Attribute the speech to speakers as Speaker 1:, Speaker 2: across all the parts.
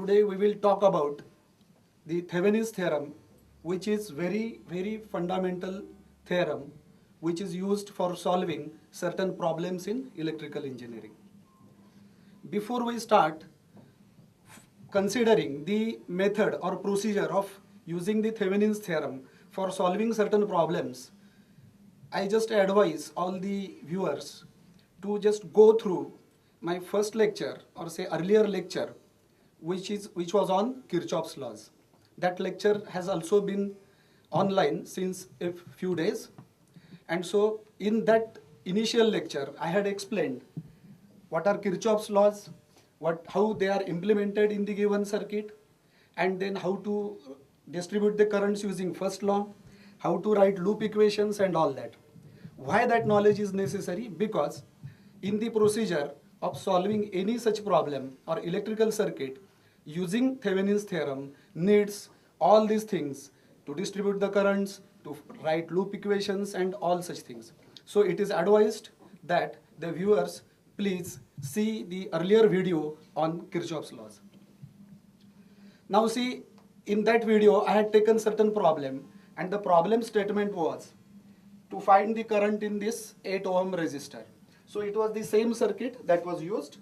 Speaker 1: today we will talk about the Thevenin's theorem, which is very fundamental theorem which is used for solving certain problems in electrical engineering. Before we start considering the method or procedure of using the Thevenin's theorem for solving certain problems, I just advise all the viewers to just go through my first lecture or say earlier lecture which was on Kirchhoff's laws. That lecture has also been online since a few days, and so in that initial lecture I had explained what are Kirchhoff's laws, how they are implemented in the given circuit, and then how to distribute the currents using first law, how to write loop equations and all that. Why that knowledge is necessary? Because in the procedure of solving any such problem or electrical circuit, using Thevenin's theorem needs all these things to distribute the currents, to write loop equations and all such things. So it is advised that the viewers please see the earlier video on Kirchhoff's laws. Now see, in that video I had taken certain problem, and the problem statement was to find the current in this 8 ohm resistor. So it was the same circuit that was used,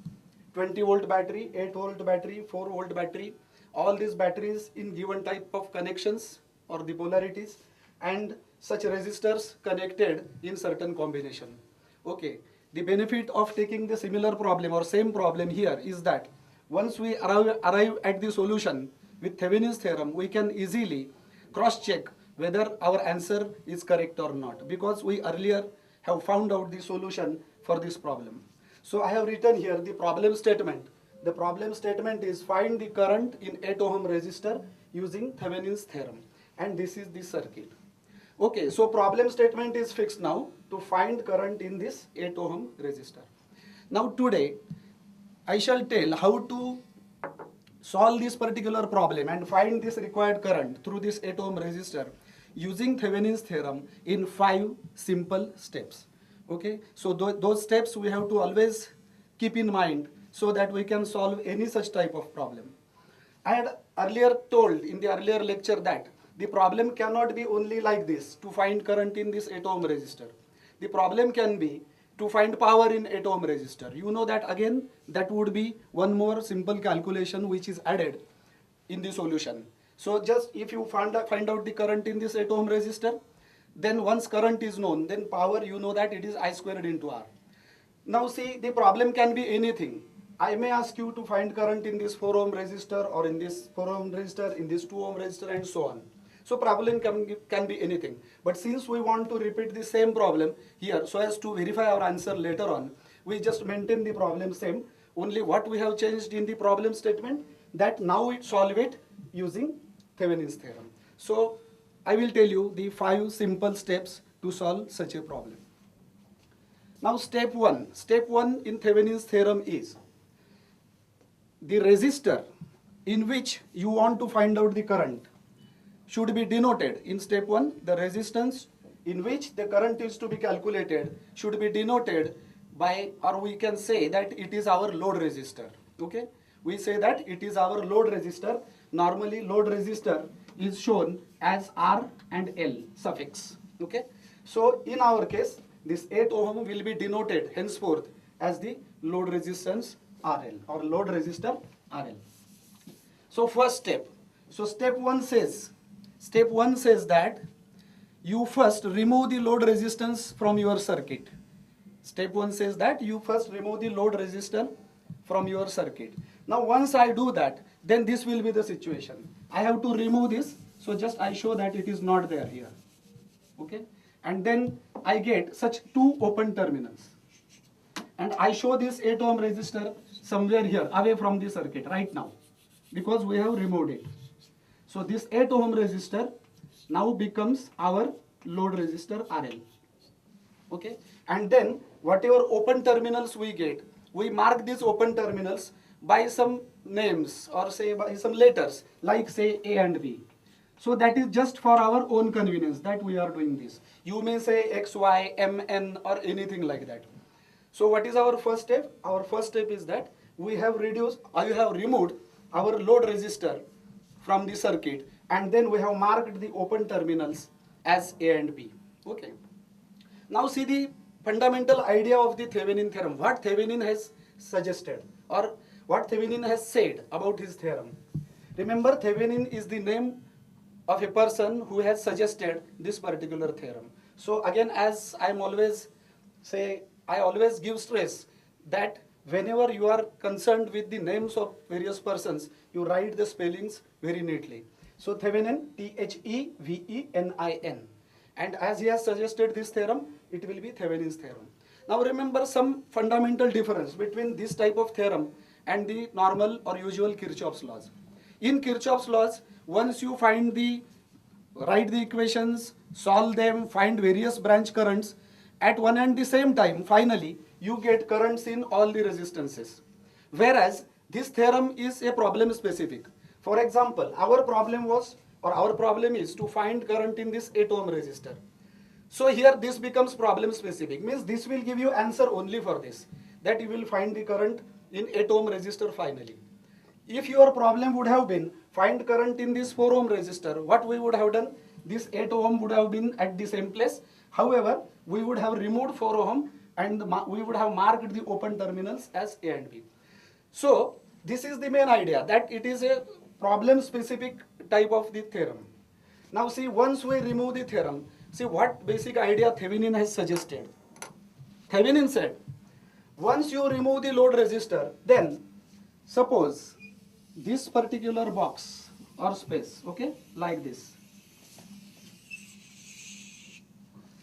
Speaker 1: 20 volt battery, 8 volt battery, 4 volt battery, all these batteries in given type of connections or the polarities, and such resistors connected in certain combination. Okay, the benefit of taking the similar problem or same problem here is that once we arrive at the solution with Thevenin's theorem, we can easily cross-check whether our answer is correct or not, because we earlier have found out the solution for this problem. So I have written here the problem statement. The problem statement is find the current in 8 ohm resistor using Thevenin's theorem, and this is the circuit. Okay, so problem statement is fixed now to find current in this 8 ohm resistor. Now today I shall tell how to solve this particular problem and find this required current through this 8 ohm resistor using Thevenin's theorem in 5 simple steps. Okay, so those steps we have to always keep in mind so that we can solve any such type of problem. I had earlier told in the earlier lecture that the problem cannot be only like this to find current in this 8 ohm resistor. The problem can be to find power in 8 ohm resistor. You know that again, that would be one more simple calculation which is added in the solution. So just if you find out the current in this 8 ohm resistor, then once current is known, then power, you know that it is I squared into R. Now see, the problem can be anything. I may ask you to find current in this 4 ohm resistor, or in this 4 ohm resistor, in this 2 ohm resistor, and so on. So problem can be anything. But since we want to repeat the same problem here so as to verify our answer later on, we just maintain the problem same. Only what we have changed in the problem statement, that now we solve it using Thevenin's theorem. So I will tell you the 5 simple steps to solve such a problem. Now step 1 in Thevenin's theorem is the resistor in which you want to find out the current should be denoted. In step 1, the resistance in which the current is to be calculated should be denoted by, or we can say that it is our load resistor. Okay, we say that it is our load resistor. Normally load resistor is shown as R and L suffix. Okay, so in our case this 8 ohm will be denoted henceforth as the load resistance RL or load resistor RL. So first step. So step 1 says that you first remove the load resistance from your circuit. Step 1 says that you first remove the load resistor from your circuit. Now once I do that, then this will be the situation. I have to remove this, so just I show that it is not there here. Okay, and then I get such 2 open terminals, and I show this 8 ohm resistor somewhere here away from the circuit right now because we have removed it. So this 8 ohm resistor now becomes our load resistor RL. Okay, and then whatever open terminals we get, we mark these open terminals by some names or say by some letters, like say A and B. So that is just for our own convenience that we are doing this. You may say X, Y, M, N or anything like that. So what is our first step? Our first step is that we have removed our load resistor from the circuit, and then we have marked the open terminals as A and B. Okay. Now see the fundamental idea of the Thevenin theorem, what Thevenin has suggested or what Thevenin has said about his theorem. Remember, Thevenin is the name of a person who has suggested this particular theorem. So again, as I always give stress that whenever you are concerned with the names of various persons, you write the spellings very neatly. So Thevenin, Thevenin. And as he has suggested this theorem, it will be Thevenin's theorem. Now remember some fundamental difference between this type of theorem and the normal or usual Kirchhoff's laws. In Kirchhoff's laws, once you write the equations, solve them, find various branch currents, at one and the same time, finally, you get currents in all the resistances. Whereas this theorem is a problem specific. For example, our problem is to find current in this 8 ohm resistor. So here this becomes problem specific, means this will give you answer only for this, that you will find the current in 8 ohm resistor finally. If your problem would have been find current in this 4 ohm resistor, what we would have done? This 8 ohm would have been at the same place. However, we would have removed 4 ohm and we would have marked the open terminals as A and B. So this is the main idea, that it is a problem specific type of the theorem. Now see, once we remove the theorem, see what basic idea Thevenin has suggested. Thevenin said, once you remove the load resistor, then suppose this particular box or space, okay, like this.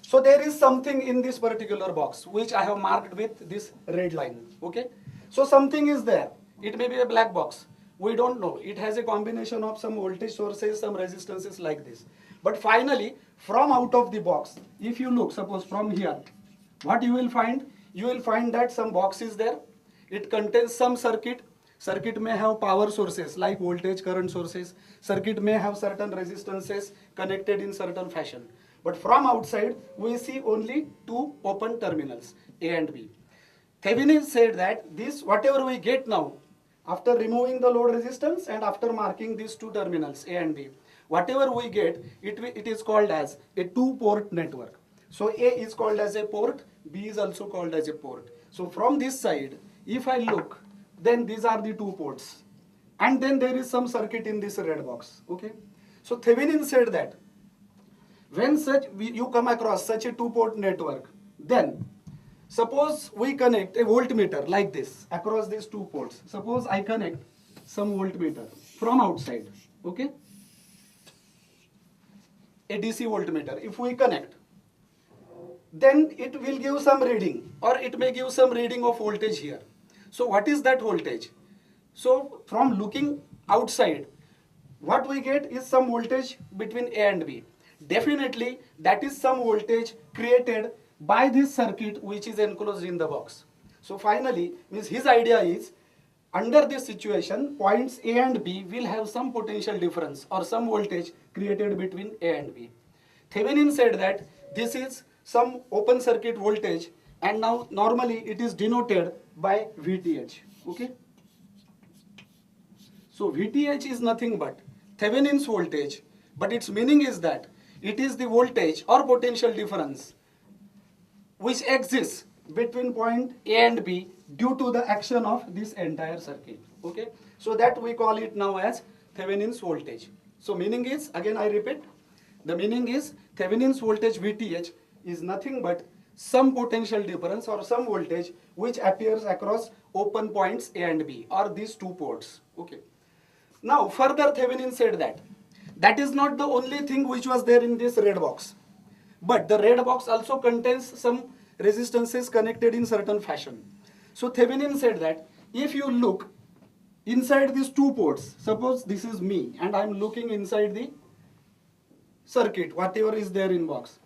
Speaker 1: So there is something in this particular box which I have marked with this red line, okay. So something is there. It may be a black box. We don't know. It has a combination of some voltage sources, some resistances like this. But finally, from out of the box, if you look, suppose from here, what you will find? You will find that some box is there. It contains some circuit. Circuit may have power sources like voltage, current sources. Circuit may have certain resistances connected in certain fashion. But from outside, we see only two open terminals, A and B. Thevenin said that this, whatever we get now, after removing the load resistance and after marking these two terminals, A and B, whatever we get, it is called as a two-port network. So A is called as a port, B is also called as a port. So from this side, if I look, then these are the two ports. And then there is some circuit in this red box, okay? So Thevenin said that when you come across such a two-port network, then suppose we connect a voltmeter like this across these two ports. Suppose I connect some voltmeter from outside, okay? A DC voltmeter. If we connect, then it will give some reading, or it may give some reading of voltage here. So what is that voltage? So from looking outside, what we get is some voltage between A and B. Definitely that is some voltage created by this circuit which is enclosed in the box. So finally, means his idea is, under this situation, points A and B will have some potential difference or some voltage created between A and B. Thevenin said that this is some open circuit voltage, and now normally it is denoted by VTH, okay? So VTH is nothing but Thevenin's voltage, but its meaning is that it is the voltage or potential difference which exists between point A and B due to the action of this entire circuit, okay? So that we call it now as Thevenin's voltage. So meaning is, again I repeat, the meaning is Thevenin's voltage VTH is nothing but some potential difference or some voltage which appears across open points A and B, or these two ports, okay? Now further Thevenin said that that is not the only thing which was there in this red box, but the red box also contains some resistances connected in certain fashion. So Thevenin said that if you look inside these two ports, suppose this is me and I am looking inside the circuit, whatever is there in box,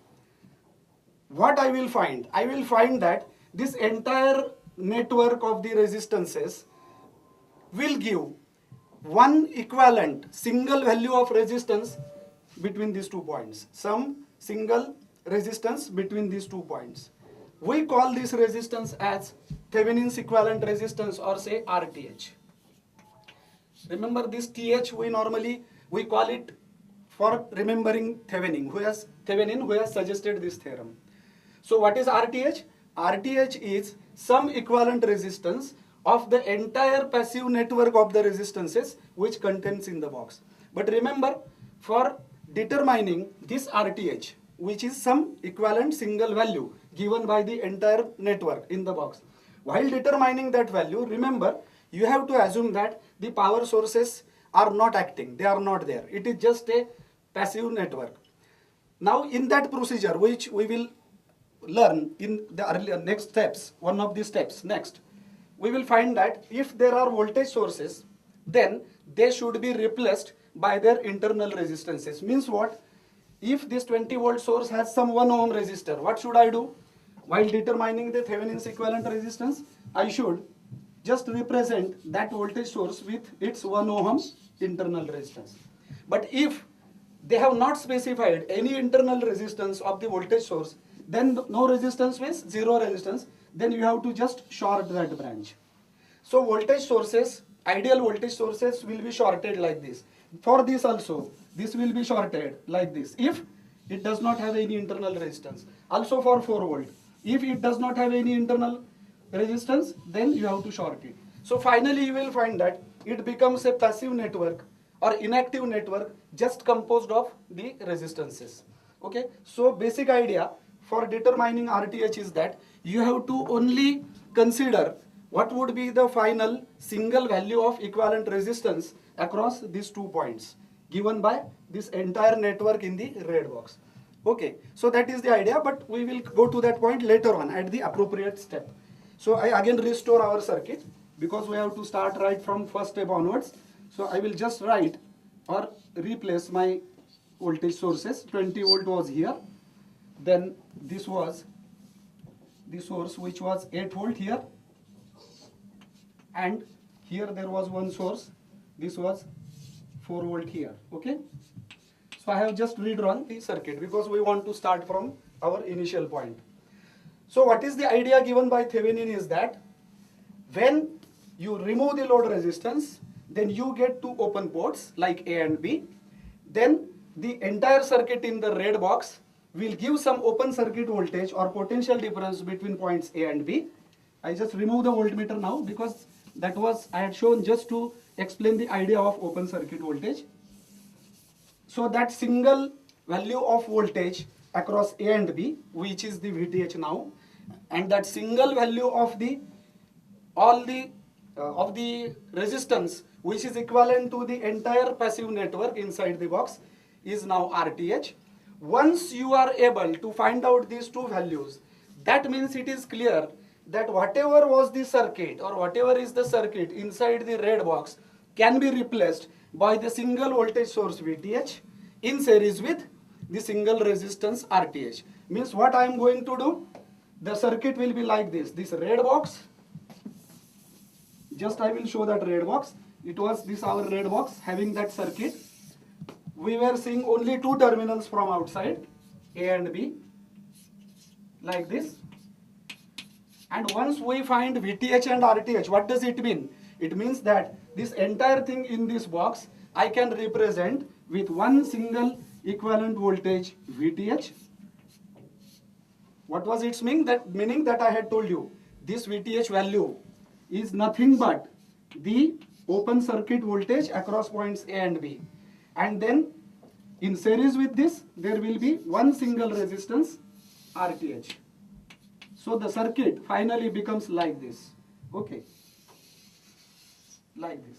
Speaker 1: what I will find? I will find that this entire network of the resistances will give one equivalent single value of resistance between these 2 points, some single resistance between these 2 points. We call this resistance as Thevenin's equivalent resistance, or say RTH. Remember this TH we call it for remembering Thevenin who has suggested this theorem. So what is RTH? RTH is some equivalent resistance of the entire passive network of the resistances which contains in the box. But remember, for determining this RTH, which is some equivalent single value given by the entire network in the box, while determining that value, remember, you have to assume that the power sources are not acting, they are not there. It is just a passive network. Now in that procedure, which we will learn in the earlier next steps, one of the steps next, we will find that if there are voltage sources, then they should be replaced by their internal resistances. Means what? If this 20 volt source has some 1 ohm resistor, what should I do? While determining the Thevenin's equivalent resistance, I should just represent that voltage source with its 1 ohm internal resistance. But if they have not specified any internal resistance of the voltage source, then no resistance means zero resistance, then you have to just short that branch. So voltage sources, ideal voltage sources will be shorted like this. For this also, this will be shorted like this if it does not have any internal resistance. Also for 4 volt, if it does not have any internal resistance, then you have to short it. So finally you will find that it becomes a passive network or inactive network just composed of the resistances. Okay, so basic idea for determining RTH is that you have to only consider what would be the final single value of equivalent resistance across these 2 points given by this entire network in the red box. Okay, so that is the idea, but we will go to that point later on at the appropriate step. So I again restore our circuit because we have to start right from first step onwards. So I will just write or replace my voltage sources. 20 volt was here, then this was the source which was 8 volt here, and here there was one source, this was 4 volt here. Okay, so I have just redrawn the circuit because we want to start from our initial point. So what is the idea given by Thevenin is that when you remove the load resistance, then you get 2 open ports like A and B. Then the entire circuit in the red box will give some open circuit voltage or potential difference between points A and B. I just remove the voltmeter now because that was I had shown just to explain the idea of open circuit voltage. So that single value of voltage across A and B, which is the VTH now, and that single value of the resistance, which is equivalent to the entire passive network inside the box, is now RTH. Once you are able to find out these 2 values, that means it is clear that whatever was the circuit or whatever is the circuit inside the red box can be replaced by the single voltage source VTH in series with the single resistance RTH. Means what I am going to do, the circuit will be like this. This red box, just I will show that red box. It was this our red box having that circuit. We were seeing only 2 terminals from outside, A and B, like this. And once we find VTH and RTH, what does it mean? It means that this entire thing in this box I can represent with one single equivalent voltage VTH. What was its meaning? Meaning that I had told you, this VTH value is nothing but the open circuit voltage across points A and B. And then in series with this, there will be one single resistance RTH. So the circuit finally becomes like this. Okay. Like this.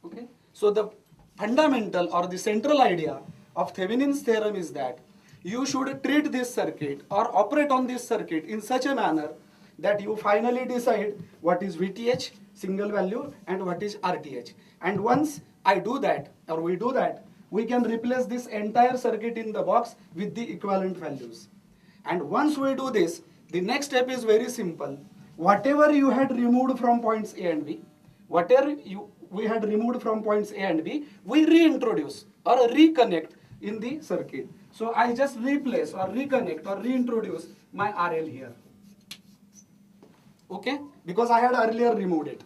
Speaker 1: Okay. So the fundamental or the central idea of Thevenin's theorem is that you should treat this circuit or operate on this circuit in such a manner that you finally decide what is VTH, single value, and what is RTH. And once I do that, or we do that, we can replace this entire circuit in the box with the equivalent values. And once we do this, the next step is very simple. Whatever you had removed from points A and B, we had removed from points A and B, we reintroduce or reconnect in the circuit. So I just replace or reconnect or reintroduce my RL here. Okay? Because I had earlier removed it.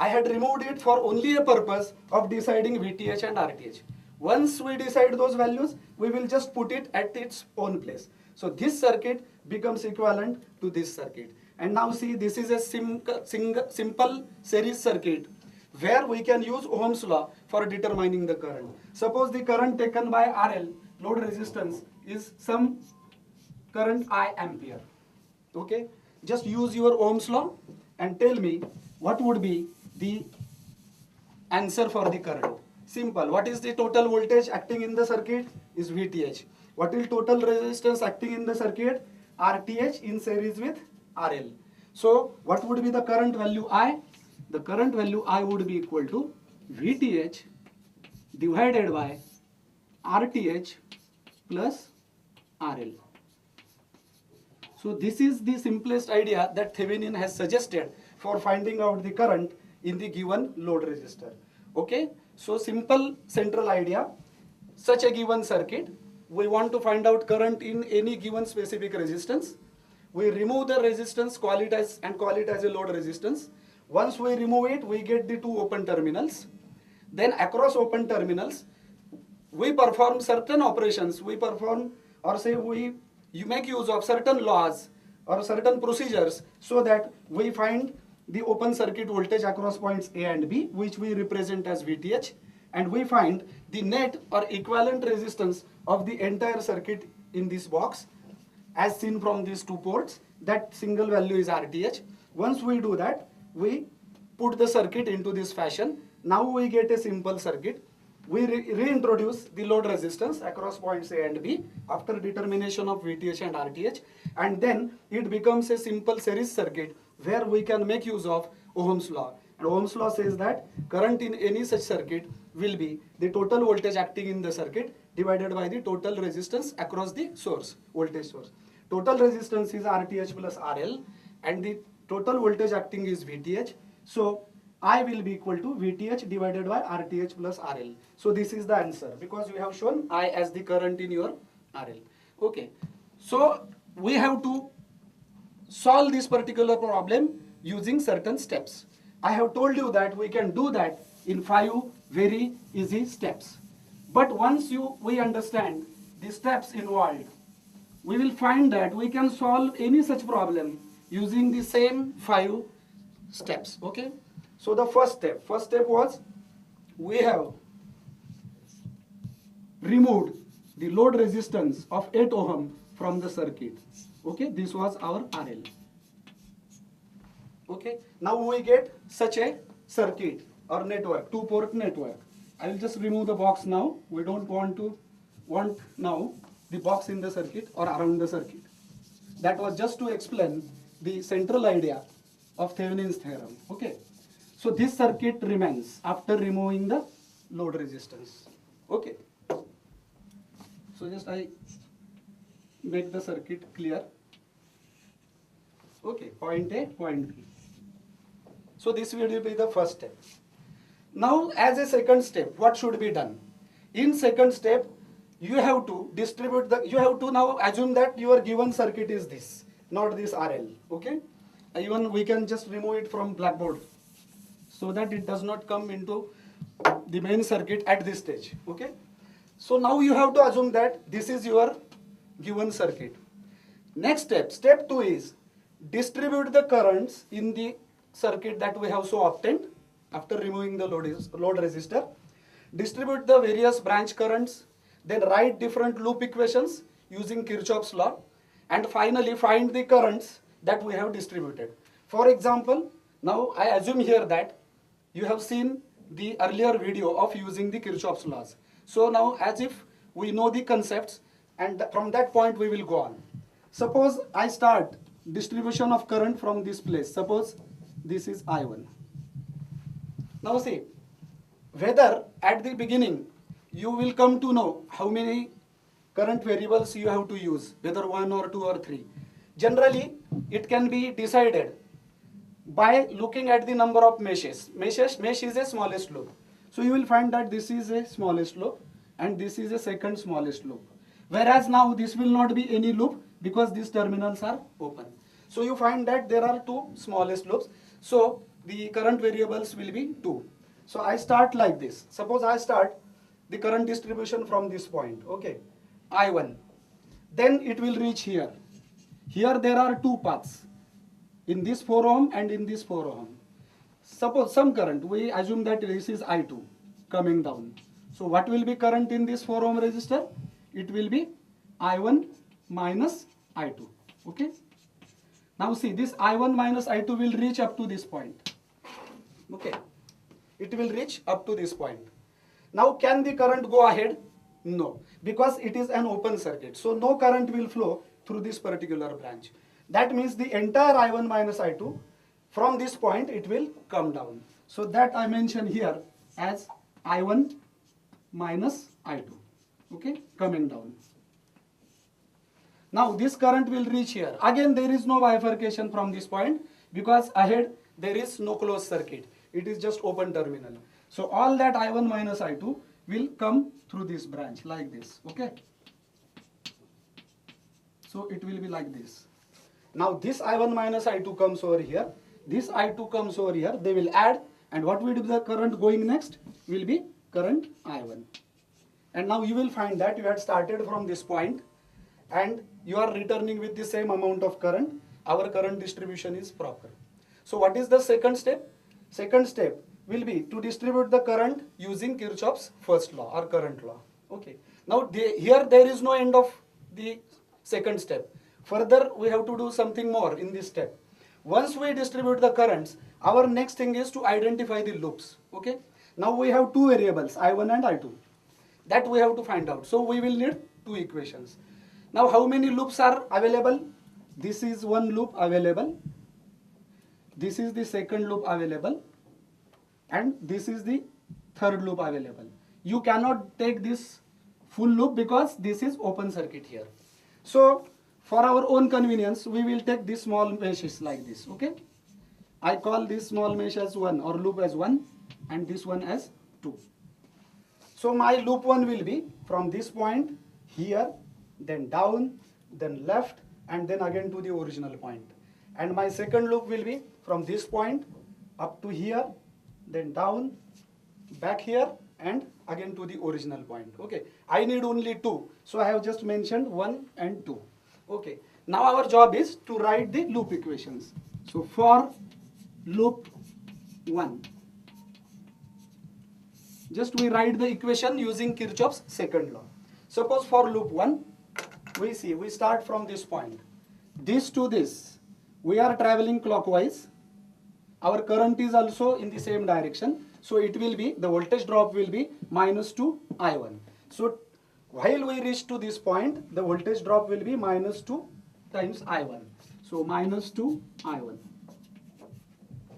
Speaker 1: I had removed it for only a purpose of deciding VTH and RTH. Once we decide those values, we will just put it at its own place. So this circuit becomes equivalent to this circuit. And now see, this is a simple series circuit where we can use Ohm's law for determining the current. Suppose the current taken by RL, load resistance, is some current I ampere. Okay, just use your Ohm's law and tell me what would be the answer for the current. Simple. What is the total voltage acting in the circuit? Is VTH. What is total resistance acting in the circuit? RTH in series with RL. So what would be the current value I? The current value I would be equal to VTH divided by RTH plus RL. So this is the simplest idea that Thevenin has suggested for finding out the current in the given load resistor. Okay, so simple central idea. Such a given circuit, we want to find out current in any given specific resistance. We remove the resistance, call it as a load resistance. Once we remove it, we get the two open terminals. Then across open terminals, we perform certain operations. We perform, or say you make use of certain laws or certain procedures so that we find the open circuit voltage across points A and B, which we represent as VTH, and we find the net or equivalent resistance of the entire circuit in this box as seen from these two ports. That single value is RTH. Once we do that, we put the circuit into this fashion. Now we get a simple circuit. We reintroduce the load resistance across points A and B after determination of VTH and RTH, and then it becomes a simple series circuit where we can make use of Ohm's law. And Ohm's law says that current in any such circuit will be the total voltage acting in the circuit divided by the total resistance across the source, voltage source. Total resistance is RTH plus RL and the total voltage acting is VTH. So I will be equal to VTH divided by RTH plus RL. So this is the answer because we have shown I as the current in your RL. Okay. So we have to solve this particular problem using certain steps. I have told you that we can do that in 5 very easy steps. But once we understand the steps involved, we will find that we can solve any such problem using the same 5 steps. Okay. So the first step was we have removed the load resistance of 8 ohm from the circuit. Okay, this was our RL. Okay, now we get such a circuit or network, 2-port network. I will just remove the box now. We don't want now the box in the circuit or around the circuit. That was just to explain the central idea of Thevenin's theorem. Okay. So this circuit remains after removing the load resistance. Okay. So just I make the circuit clear. Okay, point A, point B. So this will be the first step. Now as a second step, what should be done? In second step, you have to you have to now assume that your given circuit is this, not this RL. Okay. Even we can just remove it from blackboard, so that it does not come into the main circuit at this stage. Okay. So now you have to assume that this is your given circuit. Next step 2 is distribute the currents in the circuit that we have so obtained after removing the load resistor. Distribute the various branch currents, then write different loop equations using Kirchhoff's law, and finally find the currents that we have distributed. For example, now I assume here that you have seen the earlier video of using the Kirchhoff's laws. So now as if we know the concepts, and from that point we will go on. Suppose I start distribution of current from this place. Suppose this is I1. Now see, whether at the beginning you will come to know how many current variables you have to use, whether 1 or 2 or 3. Generally, it can be decided by looking at the number of meshes. Mesh is a smallest loop. So you will find that this is a smallest loop and this is a second smallest loop. Whereas now this will not be any loop because these terminals are open. So you find that there are 2 smallest loops. So the current variables will be 2. So I start like this. Suppose I start the current distribution from this point, okay, I1. Then it will reach here. Here there are two paths, in this 4 ohm and in this 4 ohm. Suppose some current, we assume that this is I2 coming down. So what will be current in this 4 ohm resistor? It will be I1 minus I2, okay. Now see, this I1 minus I2 will reach up to this point, okay. It will reach up to this point. Now can the current go ahead? No, because it is an open circuit. So no current will flow through this particular branch. That means the entire I1 minus I2, from this point it will come down. So that I mention here as I1 minus I2, okay, coming down. Now this current will reach here. Again there is no bifurcation from this point because ahead there is no closed circuit. It is just open terminal. So all that I1 minus I2 will come through this branch like this, okay. So it will be like this. Now this I1 minus I2 comes over here. This I2 comes over here. They will add, and what will be the current going next? Will be current I1. And now you will find that you had started from this point and you are returning with the same amount of current. Our current distribution is proper. So what is the second step? Second step will be to distribute the current using Kirchhoff's first law or current law. Okay. Now here there is no end of the second step. Further we have to do something more in this step. Once we distribute the currents, our next thing is to identify the loops. Okay. Now we have two variables, I1 and I2. That we have to find out. So we will need two equations. Now how many loops are available? This is one loop available. This is the second loop available. And this is the third loop available. You cannot take this full loop because this is open circuit here. So for our own convenience, we will take these small meshes like this, okay. I call this small mesh as 1 or loop as 1 and this one as 2. So my loop 1 will be from this point here, then down, then left, and then again to the original point. And my second loop will be from this point up to here, then down, back here, and again to the original point. Okay, I need only 2, so I have just mentioned 1 and 2. Okay, now our job is to write the loop equations. So for loop 1, just we write the equation using Kirchhoff's second law. Suppose for loop 1, we start from this point. This to this, we are traveling clockwise. Our current is also in the same direction. So it will be, the voltage drop will be minus 2 I1. So while we reach to this point, the voltage drop will be minus 2 times I1. So minus 2 I1.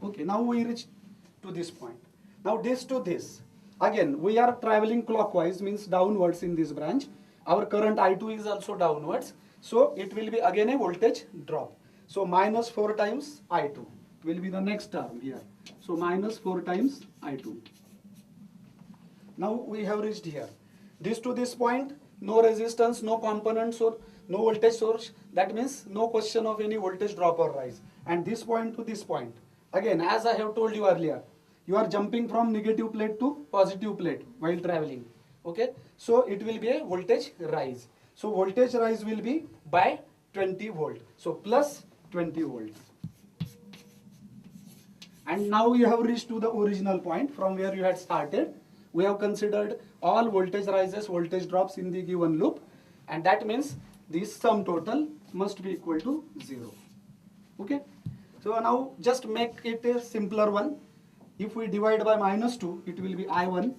Speaker 1: Okay, now we reach to this point. Now this to this. Again, we are traveling clockwise, means downwards in this branch. Our current I2 is also downwards. So it will be again a voltage drop. So minus 4 times I2 will be the next term here. So minus 4 times I2. Now we have reached here. This to this point, no resistance, no components or no voltage source. That means no question of any voltage drop or rise. And this point to this point. Again, as I have told you earlier, you are jumping from negative plate to positive plate while traveling. Okay, so it will be a voltage rise. So voltage rise will be by 20 volt. So plus 20 volts. And now you have reached to the original point from where you had started. We have considered all voltage rises, voltage drops in the given loop, and that means this sum total must be equal to 0. Okay. So now just make it a simpler one. If we divide by minus 2, it will be I1.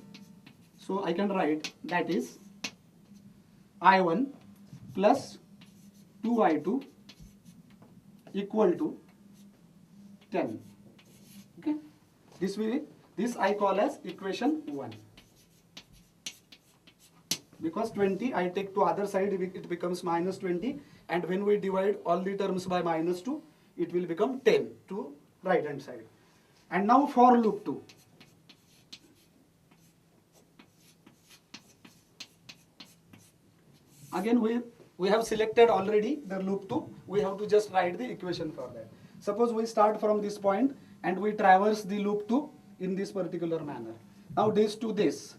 Speaker 1: So I can write that is I1 plus 2I2 equal to 10. Okay. This I call as equation 1. Because 20 I take to other side, it becomes minus 20, and when we divide all the terms by minus 2, it will become 10 to right hand side. And now for loop 2. Again we have selected already the loop 2. We have to just write the equation for that. Suppose we start from this point and we traverse the loop 2 in this particular manner. Now this to this,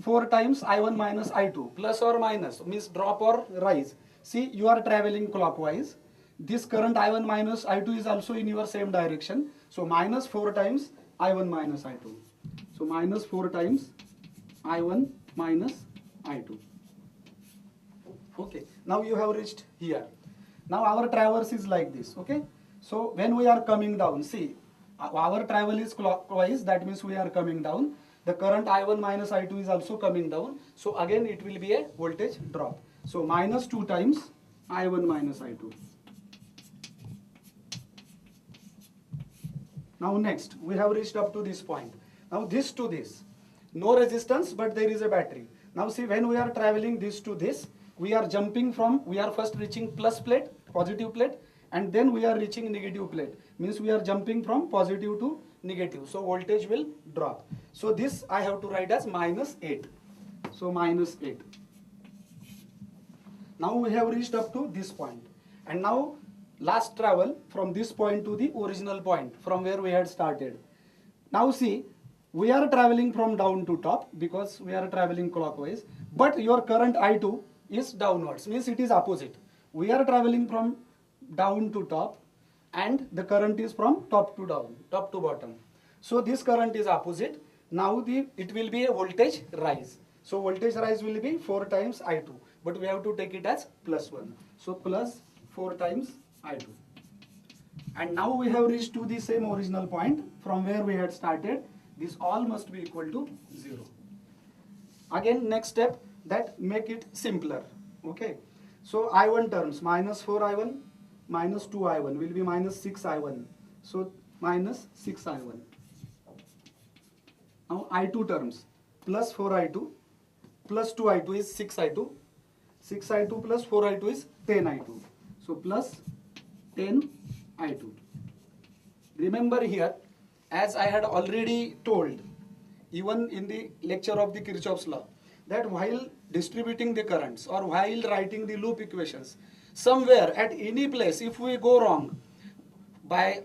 Speaker 1: 4 times I1 minus I2, plus or minus means drop or rise. See, you are traveling clockwise. This current I1 minus I2 is also in your same direction. So minus 4 times I1 minus I2. So minus 4 times I1 minus I2. Okay, now you have reached here. Now our traverse is like this, okay? So when we are coming down, see, our travel is clockwise, that means we are coming down. The current I1 minus I2 is also coming down. So again it will be a voltage drop. So minus 2 times I1 minus I2. Now next, we have reached up to this point. Now this to this, no resistance, but there is a battery. Now see, when we are traveling this to this, we are jumping from, we are first reaching plus plate, positive plate, and then we are reaching negative plate. Means we are jumping from positive to negative. So voltage will drop. So this I have to write as minus 8. So minus 8. Now we have reached up to this point. And now last travel from this point to the original point from where we had started. Now see, we are traveling from down to top because we are traveling clockwise, but your current I2 is downwards, means it is opposite. We are traveling from down to top and the current is from top to down, top to bottom. So this current is opposite. Now it will be a voltage rise. So voltage rise will be 4 times I2, but we have to take it as plus 1. So plus 4 times I2. And now we have reached to the same original point from where we had started. This all must be equal to 0. Again, next step, that make it simpler. Okay. So I1 terms, minus 4I1 minus 2I1 will be minus 6I1. So minus 6I1. Now I2 terms, plus 4I2 plus 2I2 is 6I2. 6I2 plus 4I2 is 10I2. So plus 10I2. Remember here, as I had already told, even in the lecture of the Kirchhoff's law, that while distributing the currents or while writing the loop equations, somewhere at any place, if we go wrong, by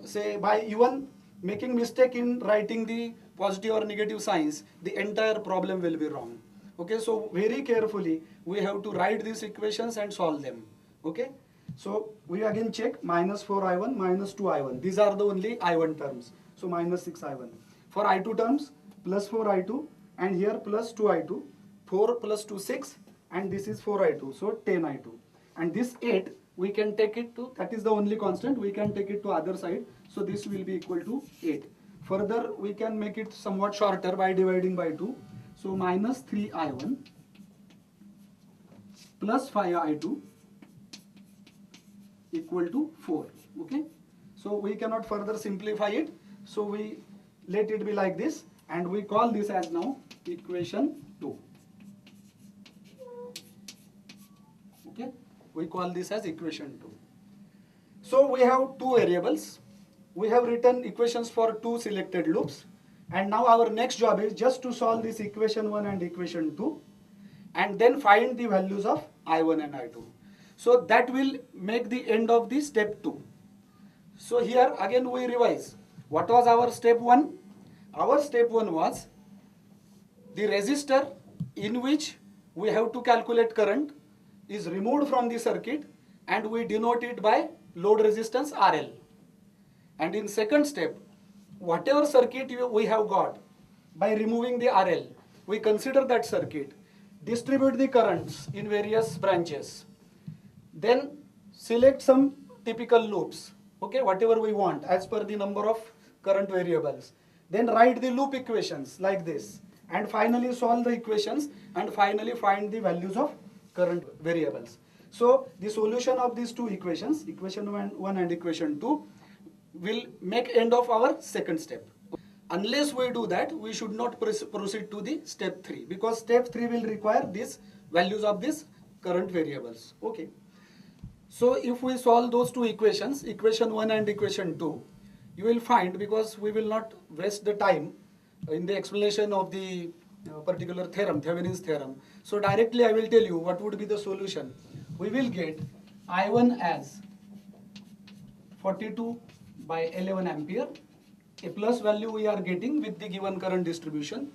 Speaker 1: even making mistake in writing the positive or negative signs, the entire problem will be wrong. Okay, so very carefully we have to write these equations and solve them. Okay, so we again check minus 4I1 minus 2I1. These are the only I1 terms. So minus 6I1. For I2 terms, plus 4I2 and here plus 2I2. 4 plus 2, 6, and this is 4I2, so 10I2. And this 8, we can take it to, that is the only constant, we can take it to other side, so this will be equal to 8. Further, we can make it somewhat shorter by dividing by 2. So minus 3I1 plus 5I2 equal to 4. Okay. So we cannot further simplify it. So we let it be like this, and we call this as now equation 2. Okay, we call this as equation 2. So we have two variables. We have written equations for two selected loops, and now our next job is just to solve this equation 1 and equation 2 and then find the values of I1 and I2. So that will make the end of the step 2. So here again we revise. What was our step 1? Our step 1 was the resistor in which we have to calculate current is removed from the circuit and we denote it by load resistance RL. And in second step, whatever circuit we have got, by removing the RL, we consider that circuit, distribute the currents in various branches, then select some typical loops, okay, whatever we want as per the number of current variables, then write the loop equations like this, and finally solve the equations and finally find the values of current variables. So the solution of these two equations, equation 1 and equation 2, will make end of our second step. Unless we do that, we should not proceed to the step 3, because step 3 will require these values of these current variables. Okay. So if we solve those two equations, equation 1 and equation 2, you will find, because we will not waste the time in the explanation of the particular theorem, Thevenin's theorem. So directly I will tell you what would be the solution. We will get I1 as 42 by 11 ampere. A plus value we are getting with the given current distribution,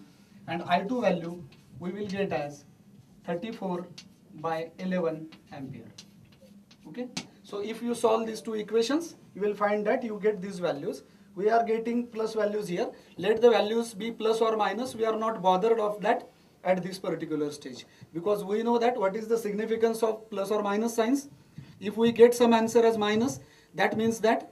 Speaker 1: and I2 value we will get as 34 by 11 ampere. Okay, so if you solve these two equations, you will find that you get these values. We are getting plus values here. Let the values be plus or minus. We are not bothered of that at this particular stage, because we know that what is the significance of plus or minus signs. If we get some answer as minus, that means that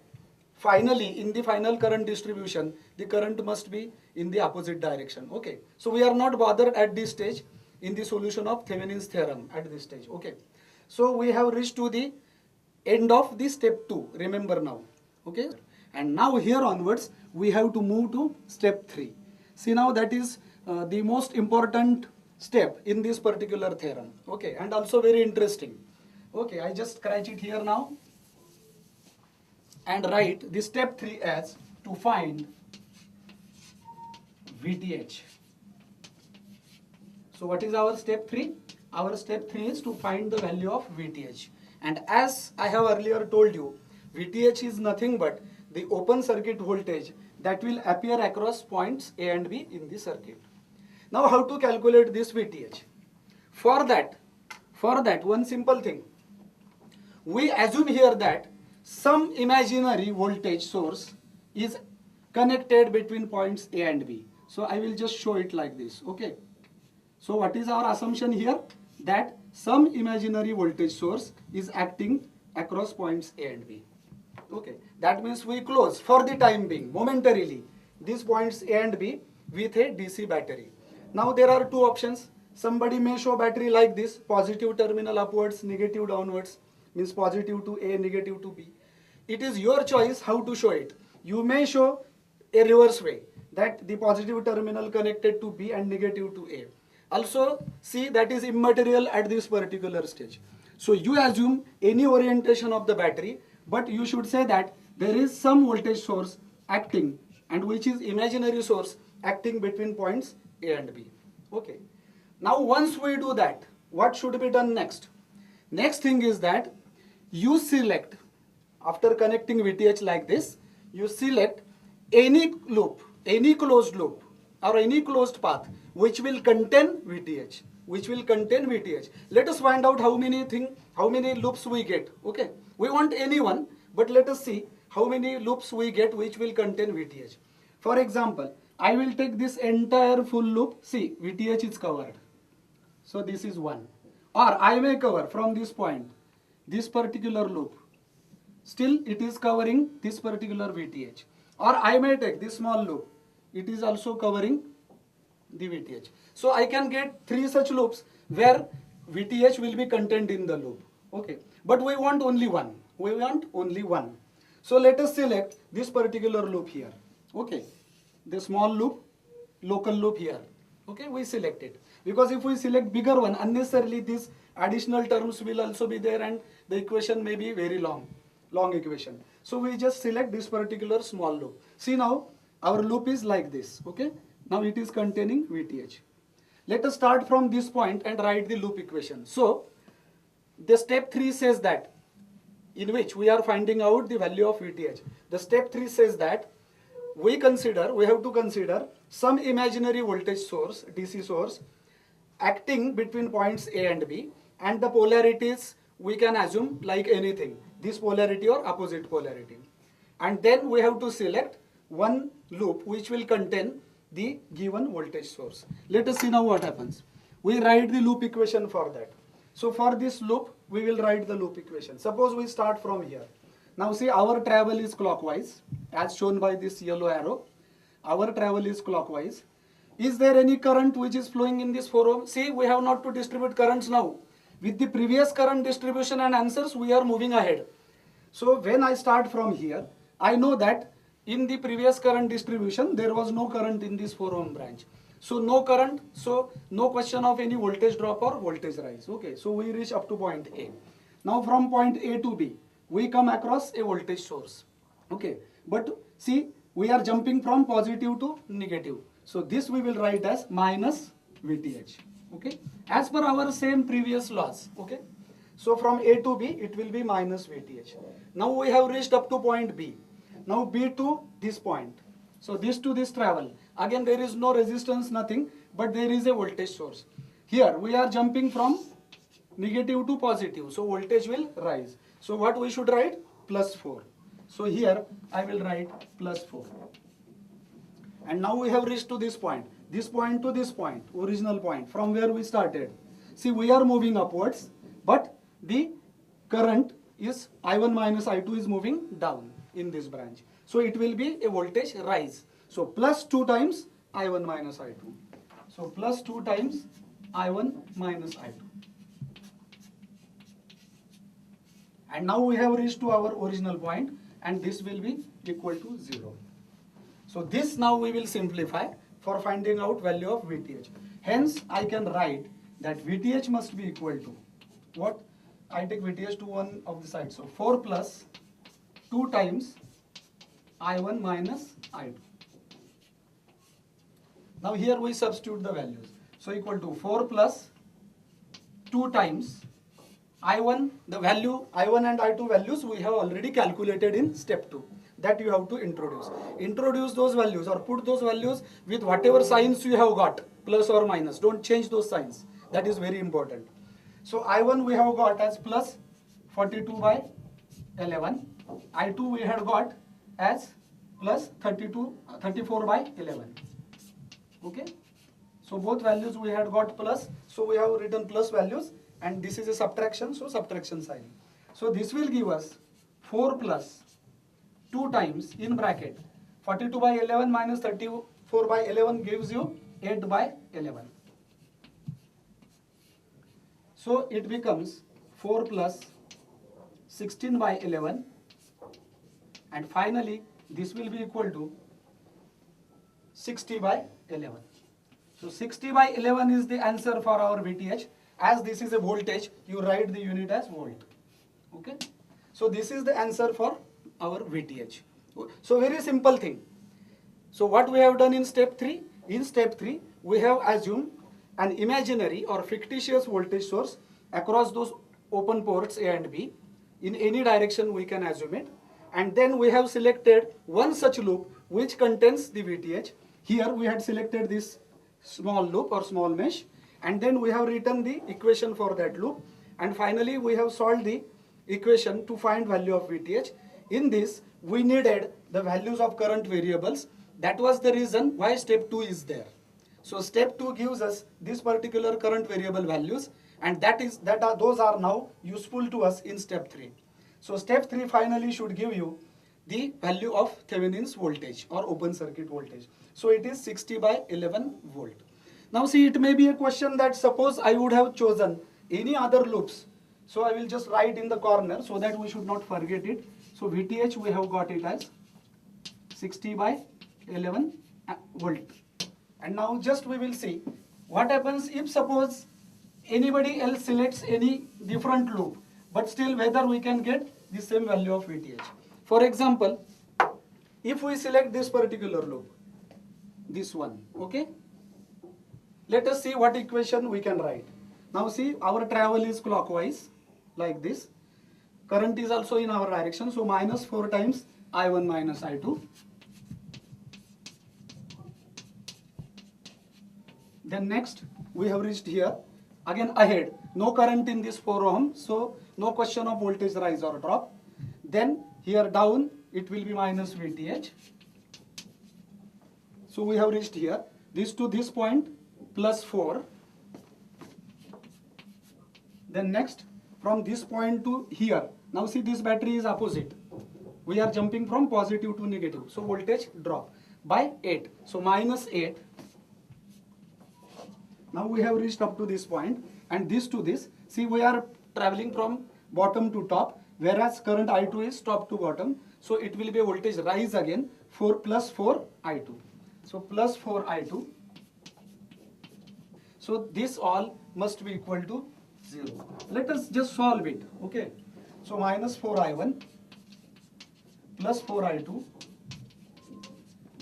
Speaker 1: finally in the final current distribution, the current must be in the opposite direction. Okay, so we are not bothered at this stage in the solution of Thevenin's theorem at this stage. Okay, so we have reached to the end of the step 2, remember now. Okay, and now here onwards we have to move to step 3. See, now that is the most important step in this particular theorem. Okay, and also very interesting. Okay, I just scratch it here now and write the step 3 as to find VTH. So what is our step 3? Our step 3 is to find the value of VTH. And as I have earlier told you, VTH is nothing but the open circuit voltage that will appear across points A and B in the circuit. Now how to calculate this VTH? For that one simple thing. We assume here that some imaginary voltage source is connected between points A and B. So I will just show it like this. Okay. So what is our assumption here? That some imaginary voltage source is acting across points A and B. Okay. That means we close for the time being, momentarily, these points A and B with a DC battery. Now there are two options. Somebody may show battery like this, positive terminal upwards, negative downwards, means positive to A, negative to B. It is your choice how to show it. You may show a reverse way, that the positive terminal connected to B and negative to A. Also, see, that is immaterial at this particular stage. So you assume any orientation of the battery, but you should say that there is some voltage source acting, and which is imaginary source acting between points A and B. Okay. Now once we do that, what should be done next? Next thing is that you select, after connecting VTH like this, you select any loop, any closed loop or any closed path which will contain VTH. Let us find out how many loops we get. Okay, we want any one, but let us see how many loops we get which will contain VTH. For example, I will take this entire full loop. See, VTH is covered. So this is one. Or I may cover from this point, this particular loop. Still it is covering this particular VTH. Or I may take this small loop. It is also covering the VTH. So I can get 3 such loops where VTH will be contained in the loop. Okay. But we want only one. So let us select this particular loop here. Okay. The small loop, local loop here. Okay, we select it. Because if we select bigger one, unnecessarily these additional terms will also be there and the equation may be very long equation. So we just select this particular small loop. See, now our loop is like this. Okay, now it is containing VTH. Let us start from this point and write the loop equation. So the step 3 says that, in which we are finding out the value of VTH. The step 3 says that we have to consider some imaginary voltage source, DC source, acting between points A and B, and the polarities we can assume like anything, this polarity or opposite polarity. And then we have to select one loop which will contain the given voltage source. Let us see now what happens. We write the loop equation for that. So for this loop, we will write the loop equation. Suppose we start from here. Now see, our travel is clockwise, as shown by this yellow arrow. Our travel is clockwise. Is there any current which is flowing in this 4 ohm? See, we have not to distribute currents now. With the previous current distribution and answers, we are moving ahead. So when I start from here, I know that in the previous current distribution, there was no current in this 4 ohm branch. So no current, so no question of any voltage drop or voltage rise. Okay, so we reach up to point A. Now from point A to B, we come across a voltage source. Okay, but see, we are jumping from positive to negative. So this we will write as minus VTH. Okay, as per our same previous laws. Okay, so from A to B, it will be minus VTH. Now we have reached up to point B. Now B to this point. So this to this travel. Again there is no resistance, nothing, but there is a voltage source. Here we are jumping from negative to positive. So voltage will rise. So what we should write? Plus 4. So here I will write plus 4. And now we have reached to this point to this point, original point from where we started. See, we are moving upwards, but the current is I1 minus I2 is moving down in this branch. So it will be a voltage rise. So plus 2 times I1 minus I2. So plus 2 times I1 minus I2. And now we have reached to our original point, and this will be equal to 0. So this now we will simplify for finding out value of VTH. Hence I can write that VTH must be equal to what? I take VTH to one of the sides. So 4 plus 2 times I1 minus I2. Now here we substitute the values. So equal to 4 plus 2 times I1, the value I1 and I2 values we have already calculated in step 2. That you have to introduce. Introduce those values or put those values with whatever signs you have got, plus or minus. Don't change those signs. That is very important. So I1 we have got as plus 42 by 11. I2 we had got as plus 34 by 11. Okay. So both values we had got plus. So we have written plus values, and this is a subtraction. So subtraction sign. So this will give us 4 plus 2 times in bracket 42 by 11 minus 34 by 11 gives you 8 by 11. So it becomes 4 plus 16 by 11, and finally this will be equal to 60 by 11. So 60 by 11 is the answer for our VTH. As this is a voltage, you write the unit as volt. Okay. So this is the answer for our VTH. So very simple thing. So what we have done in step 3? In step 3, we have assumed an imaginary or fictitious voltage source across those open ports A and B. In any direction we can assume it. And then we have selected one such loop which contains the VTH. Here we had selected this small loop or small mesh, and then we have written the equation for that loop, and finally we have solved the equation to find value of VTH. In this we needed the values of current variables. That was the reason why step 2 is there. So step 2 gives us this particular current variable values, and those are now useful to us in step 3. So step 3 finally should give you the value of Thevenin's voltage or open circuit voltage. So it is 60 by 11 volt. Now see, it may be a question that suppose I would have chosen any other loops. So I will just write in the corner so that we should not forget it. So VTH we have got it as 60 by 11 volt. And now just we will see what happens if suppose anybody else selects any different loop, but still whether we can get the same value of VTH. For example, if we select this particular loop, this one, okay? Let us see what equation we can write. Now see, our travel is clockwise like this. Current is also in our direction, so minus 4 times I1 minus I2. Then next we have reached here. Again ahead, no current in this 4 ohm, so no question of voltage rise or drop. Then here down it will be minus VTH. So we have reached here. This to this point plus 4. Then next from this point to here. Now see, this battery is opposite. We are jumping from positive to negative. So voltage drop by 8. So minus 8. Now we have reached up to this point, and this to this. See, we are traveling from bottom to top, whereas current I2 is top to bottom. So it will be a voltage rise again, 4 plus 4 I2. So plus 4 I2. So this all must be equal to 0. Let us just solve it. Okay. So minus 4 I1 plus 4 I2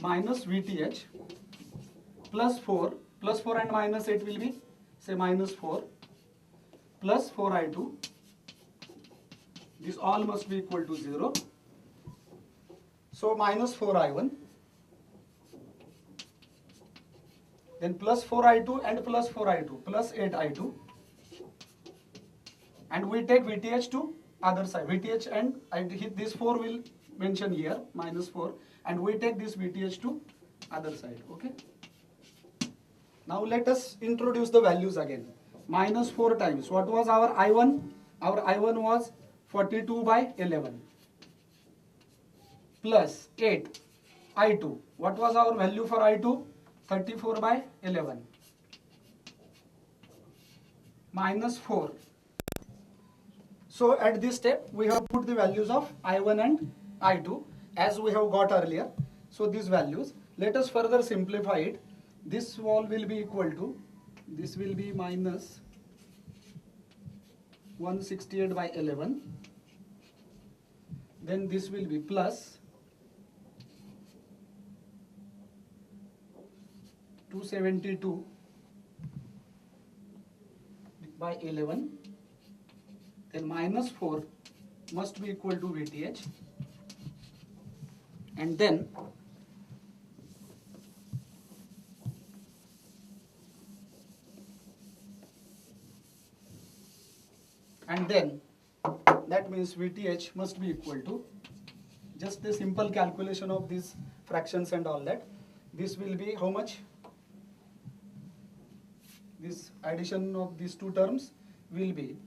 Speaker 1: minus VTH plus 4 and minus 8 will be, say, minus 4 plus 4 I2. This all must be equal to 0. So minus 4I1, then plus 4I2 and plus 4I2 plus 8I2, and we take VTH to other side. VTH and this 4 will mention here, minus 4, and we take this VTH to other side. Okay. Now let us introduce the values again. Minus 4 times, what was our I1? Our I1 was 42 by 11 plus 8 I2. What was our value for I2? 34 by 11 minus 4. So at this step we have put the values of I1 and I2 as we have got earlier. So these values, let us further simplify it. This all will be equal to, this will be minus 168 by 11, then this will be plus 272 by 11, then minus 4 must be equal to VTH, and then that means VTH must be equal to, just the simple calculation of these fractions and all that, this will be how much? This addition of these two terms will be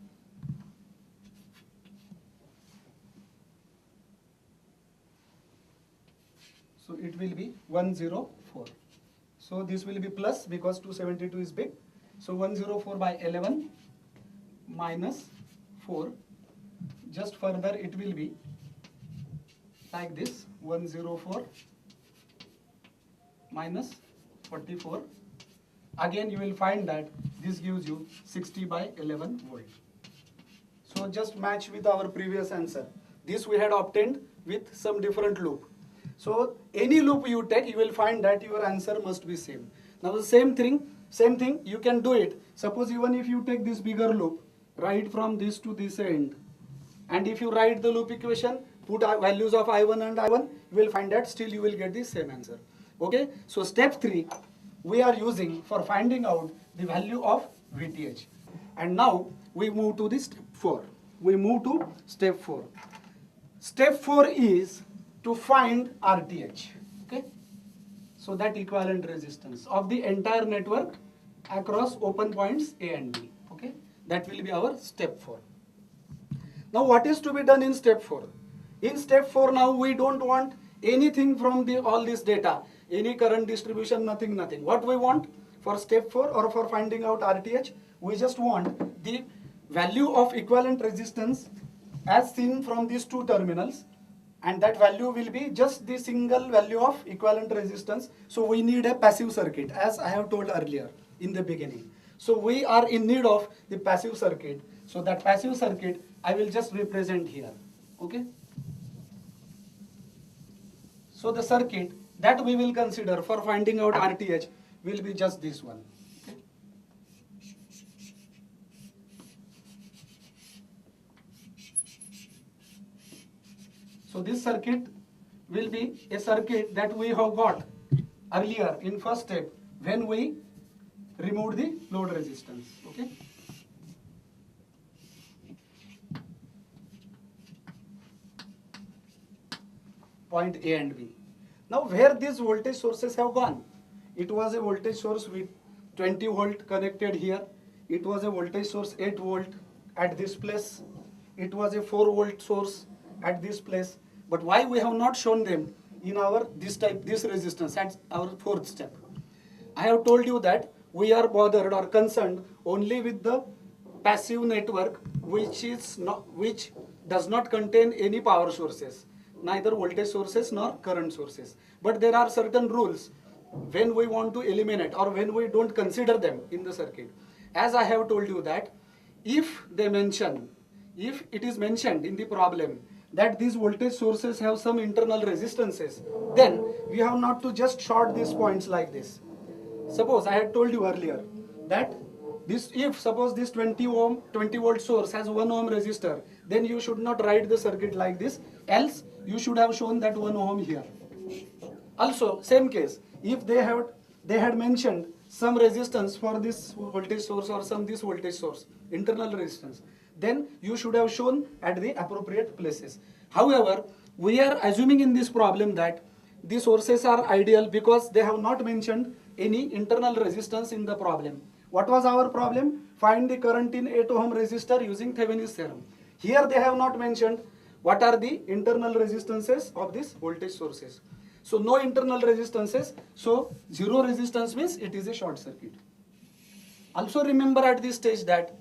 Speaker 1: so it will be 104. So this will be plus because 272 is big. So 104 by 11 minus 4. Just further it will be like this, 104 minus 44. Again you will find that this gives you 60 by 11 volt. So just match with our previous answer. This we had obtained with some different loop. So any loop you take, you will find that your answer must be same. Now the same thing you can do it. Suppose even if you take this bigger loop, right from this to this end, and if you write the loop equation, put values of I1 and I1, you will find that still you will get the same answer. Okay, so step 3 we are using for finding out the value of VTH. And now we move to the step 4. We move to step 4. Step 4 is to find RTH. Okay, so that equivalent resistance of the entire network across open points A and B. Okay, that will be our step 4. Now what is to be done in step 4? In step 4 now we don't want anything from all this data, any current distribution, nothing. What we want for step 4 or for finding out RTH, we just want the value of equivalent resistance as seen from these two terminals, and that value will be just the single value of equivalent resistance. So we need a passive circuit, as I have told earlier in the beginning. So we are in need of the passive circuit. So that passive circuit I will just represent here. Okay, so the circuit that we will consider for finding out RTH will be just this one. Okay? So this circuit will be a circuit that we have got earlier in first step when we removed the load resistance. Okay. Point A and B. Now where these voltage sources have gone? It was a voltage source with 20 volt connected here. It was a voltage source 8 volt at this place. It was a 4 volt source at this place. But why we have not shown them in our this resistance at our 4th step? I have told you that we are bothered or concerned only with the passive network which does not contain any power sources, neither voltage sources nor current sources. But there are certain rules when we want to eliminate or when we don't consider them in the circuit. As I have told you that if it is mentioned in the problem that these voltage sources have some internal resistances, then we have not to just short these points like this. Suppose I had told you earlier that This, if suppose this 20 volt source has 1 ohm resistor, then you should not write the circuit like this, else you should have shown that 1 ohm here. Also, same case, if they had mentioned some resistance for this voltage source or some this voltage source, internal resistance, then you should have shown at the appropriate places. However, we are assuming in this problem that the sources are ideal because they have not mentioned any internal resistance in the problem. What was our problem? Find the current in 8 ohm resistor using Thevenin's theorem. Here they have not mentioned what are the internal resistances of these voltage sources. So no internal resistances, so zero resistance means it is a short circuit. Also remember at this stage that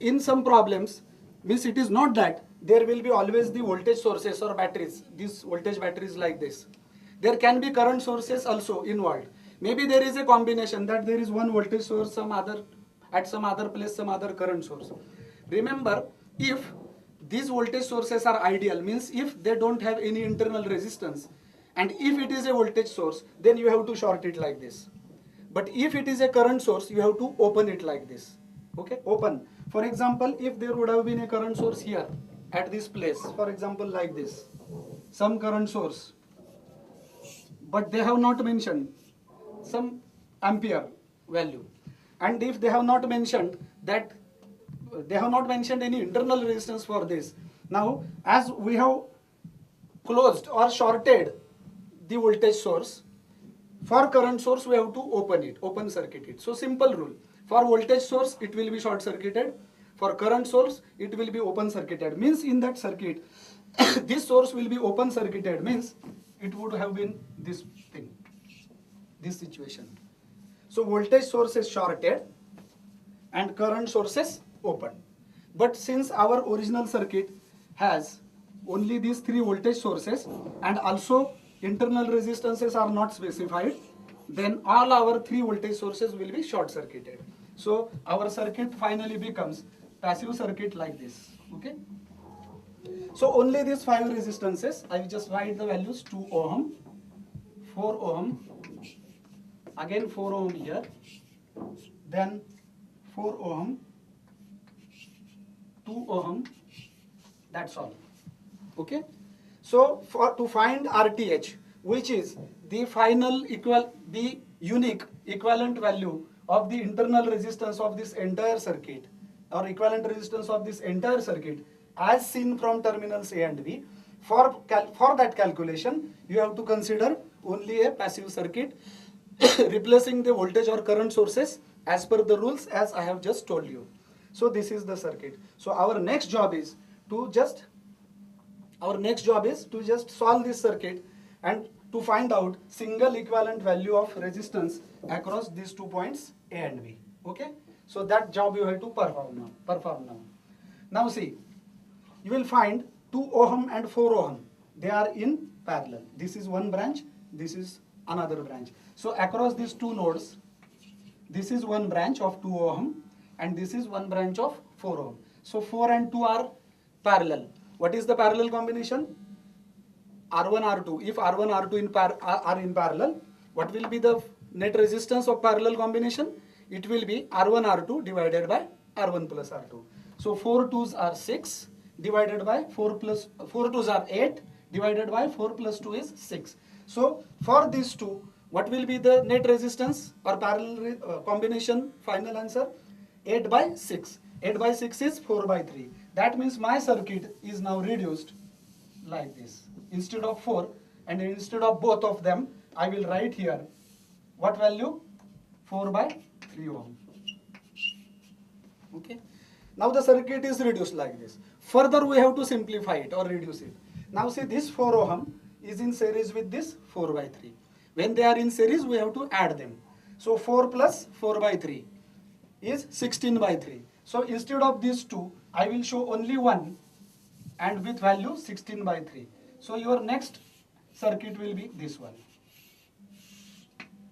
Speaker 1: in some problems, means it is not that there will be always the voltage sources or batteries, these voltage batteries like this. There can be current sources also involved. Maybe there is a combination that there is one voltage source, at some other place some other current source. Remember, if these voltage sources are ideal, means if they don't have any internal resistance, and if it is a voltage source, then you have to short it like this. But if it is a current source, you have to open it like this. Okay, open. For example, if there would have been a current source here at this place, for example like this, some current source, but they have not mentioned some ampere value, and if they have not mentioned that, they have not mentioned any internal resistance for this. Now, as we have closed or shorted the voltage source, for current source we have to open circuit it. So simple rule, for voltage source it will be short circuited, for current source it will be open circuited. Means in that circuit this source will be open circuited, means it would have been this thing, this situation. So voltage source is shorted and current source is open. But since our original circuit has only these 3 voltage sources and also internal resistances are not specified, then all our 3 voltage sources will be short circuited. So our circuit finally becomes passive circuit like this. Okay. So only these 5 resistances, I will just write the values: 2 ohm, 4 ohm, again 4 ohm here, then 4 ohm, 2 ohm, that's all. Okay. So to find RTH, which is the final the unique equivalent value of the internal resistance of this entire circuit, or equivalent resistance of this entire circuit as seen from terminals A and B, for that calculation you have to consider only a passive circuit replacing the voltage or current sources as per the rules as I have just told you. So this is the circuit. So our next job is to just solve this circuit and to find out single equivalent value of resistance across these 2 points A and B. Okay. So that job you have to perform now. Now see, you will find 2 ohm and 4 ohm. They are in parallel. This is one branch, this is another branch. So across these 2 nodes, this is one branch of 2 ohm and this is one branch of 4 ohm. So 4 and 2 are parallel. What is the parallel combination? R1, R2. If R1, R2 are in parallel, what will be the net resistance of parallel combination? It will be R1, R2 divided by R1 plus R2. So 4 2s are 6 divided by 4 2s are 8 divided by 4 plus 2 is 6. So for these 2, what will be the net resistance or parallel combination? Final answer 8 by 6. 8 by 6 is 4 by 3. That means my circuit is now reduced like this. Instead of 4 and instead of both of them, I will write here what value? 4 by 3 ohm. Okay. Now the circuit is reduced like this. Further we have to simplify it or reduce it. Now see, this 4 ohm is in series with this 4 by 3. When they are in series, we have to add them. So 4 plus 4 by 3 is 16 by 3. So instead of these 2, I will show only one and with value 16 by 3. So your next circuit will be this one,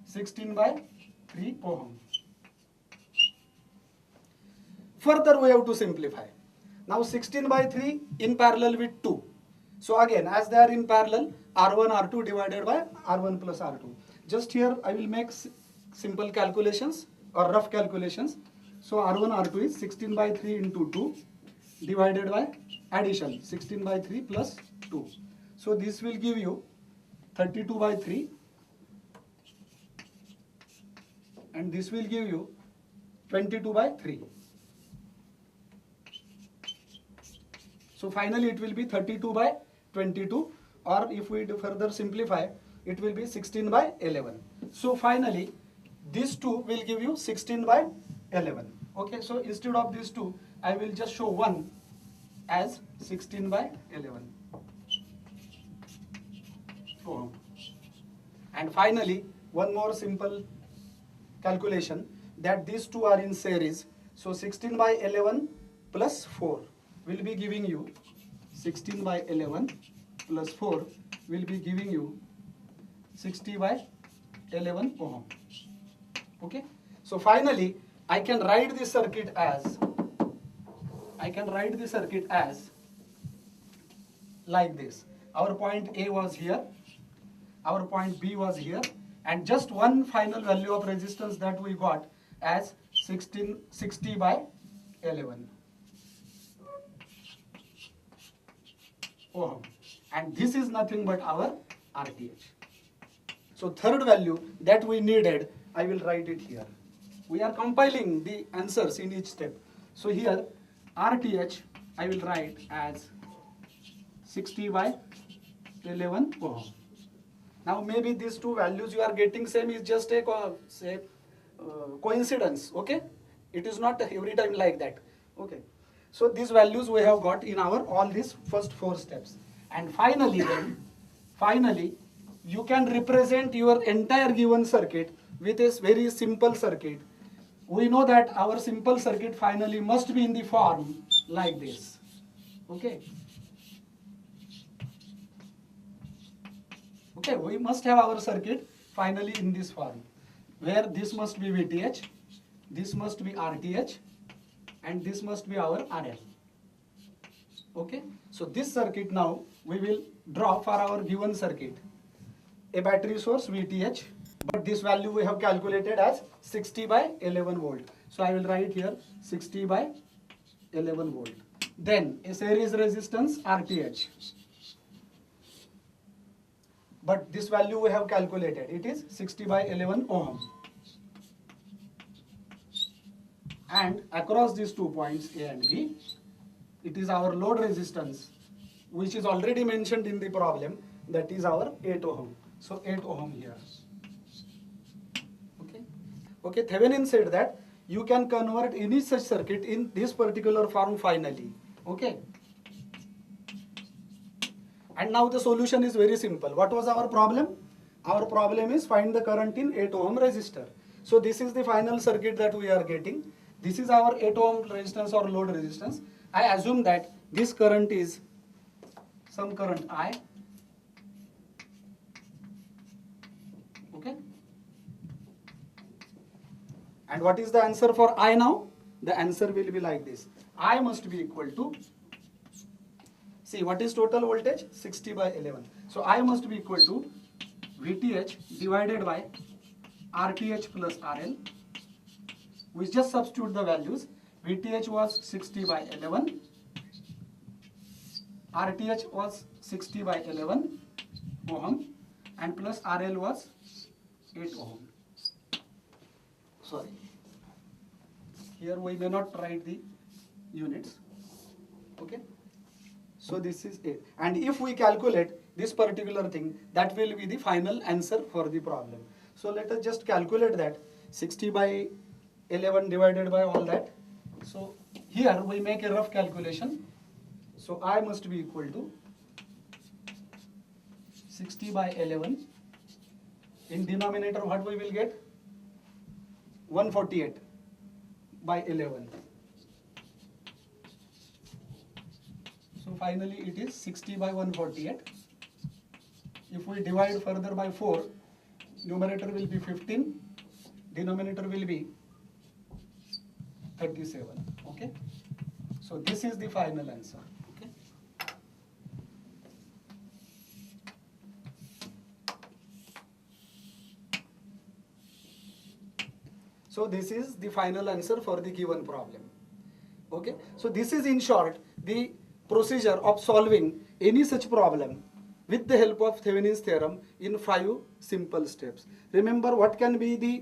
Speaker 1: 16 by 3 ohm. Further we have to simplify. Now 16 by 3 in parallel with 2. So again, as they are in parallel, R1, R2 divided by R1 plus R2. Just here I will make simple calculations or rough calculations. So R1, R2 is 16 by 3 into 2 divided by addition 16 by 3 plus 2. So this will give you 32 by 3 and this will give you 22 by 3. So finally it will be 32 by 22, or if we do further simplify, it will be 16 by 11. So finally these two will give you 16 by 11. Okay, so instead of these two, I will just show one as 16 by 11. Oh. And finally, one more simple calculation, that these two are in series. So 16 by 11 plus 4 will be giving you 16 by 11 plus 4 will be giving you 60 by 11 ohm. Okay. So finally, I can write this circuit as like this. Our point A was here, our point B was here, and just one final value of resistance that we got as 60 by 11 ohm. And this is nothing but our RTH. So third value that we needed, I will write it here. We are compiling the answers in each step. So here RTH I will write as 60 by 11 ohm. Now maybe these two values you are getting same is just a coincidence. Okay, it is not every time like that. Okay, so these values we have got in our all these first 4 steps, and finally you can represent your entire given circuit with a very simple circuit. We know that our simple circuit finally must be in the form like this. Okay. Okay, we must have our circuit finally in this form, where this must be VTH, this must be RTH, and this must be our RL. Okay, so this circuit now we will draw for our given circuit. A battery source VTH, but this value we have calculated as 60 by 11 volt. So I will write here 60 by 11 volt. Then a series resistance RTH. But this value we have calculated, it is 60 by 11 ohm. And across these 2 points A and B, it is our load resistance, which is already mentioned in the problem, that is our 8 ohm. So 8 ohm here. Okay, Thevenin said that you can convert any such circuit in this particular form finally. Okay. And now the solution is very simple. What was our problem? Our problem is find the current in 8 ohm resistor. So this is the final circuit that we are getting. This is our 8 ohm resistance or load resistance. I assume that this current is some current I. Okay. And what is the answer for I now? The answer will be like this. I must be equal to, see what is total voltage? 60 by 11. So I must be equal to VTH divided by RTH plus RL. We just substitute the values. VTH was 60 by 11. RTH was 60 by 11 ohm, and plus RL was 8 ohm. Sorry. Here we may not write the units. Okay. So this is it. And if we calculate this particular thing, that will be the final answer for the problem. So let us just calculate that. 60 by 11 divided by all that. So here we make a rough calculation. So I must be equal to 60 by 11. In denominator what we will get? 148 by 11. So finally it is 60 by 148. If we divide further by 4, numerator will be 15, denominator will be 37. Okay. So this is the final answer. Okay. So this is the final answer for the given problem. Okay, so this is in short the procedure of solving any such problem with the help of Thevenin's theorem in 5 simple steps. Remember, what can be the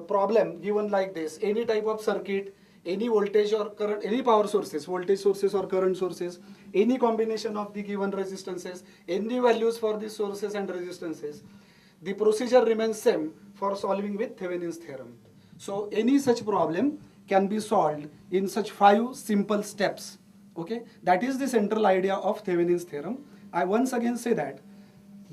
Speaker 1: problem given like this: any type of circuit, any voltage or current, any power sources, voltage sources or current sources, any combination of the given resistances, any values for the sources and resistances. The procedure remains same for solving with Thevenin's theorem. So any such problem can be solved in such 5 simple steps. Okay, that is the central idea of Thevenin's theorem. I once again say that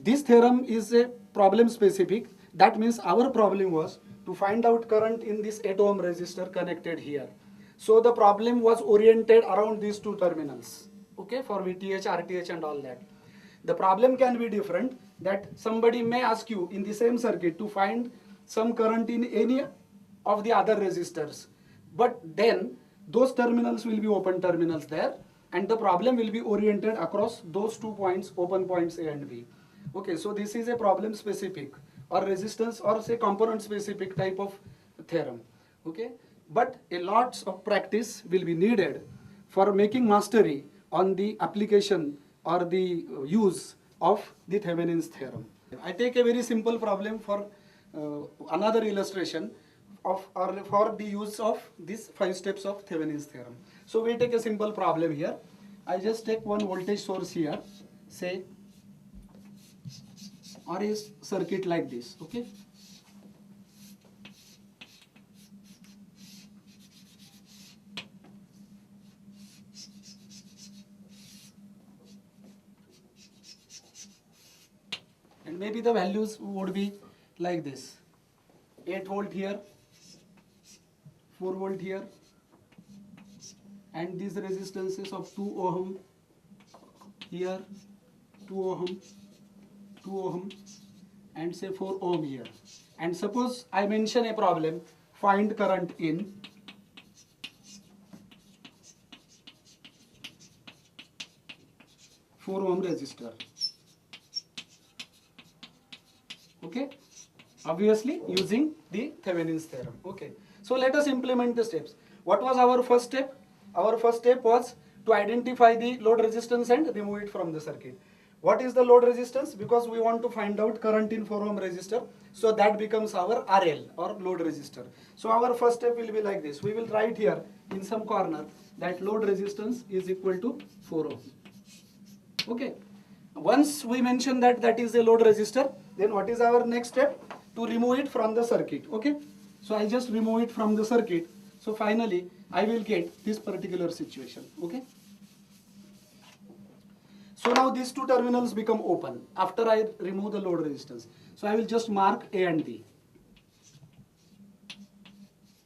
Speaker 1: this theorem is a problem specific. That means our problem was to find out current in this 8 ohm resistor connected here. So the problem was oriented around these 2 terminals. Okay, for VTH, RTH and all that. The problem can be different, that somebody may ask you in the same circuit to find some current in any of the other resistors. But then those terminals will be open terminals there, and the problem will be oriented across those 2 points, open points A and B. Okay, so this is a problem specific or resistance or say component specific type of theorem. Okay, but a lots of practice will be needed for making mastery on the application or the use of the Thevenin's theorem. I take a very simple problem for another illustration of or for the use of these 5 steps of Thevenin's theorem. So we take a simple problem here. I just take one voltage source here, say, or a circuit like this. Okay. And maybe the values would be like this: 8 volt here, 4 volt here, and these resistances of 2 ohm here, 2 ohm, 2 ohm, and say 4 ohm here. And suppose I mention a problem, find current in four ohm resistor. Okay, obviously using the Thevenin's theorem. Okay, so let us implement the steps. What was our first step? Our first step was to identify the load resistance and remove it from the circuit. What is the load resistance? Because we want to find out current in 4 ohm resistor, so that becomes our RL or load resistor. So our first step will be like this. We will write here in some corner that load resistance is equal to 4 ohm. Okay, once we mention that that is a load resistor, then what is our next step? To remove it from the circuit. Okay, so I just remove it from the circuit. So finally I will get this particular situation. Okay, so now these 2 terminals become open after I remove the load resistance. So I will just mark A and B.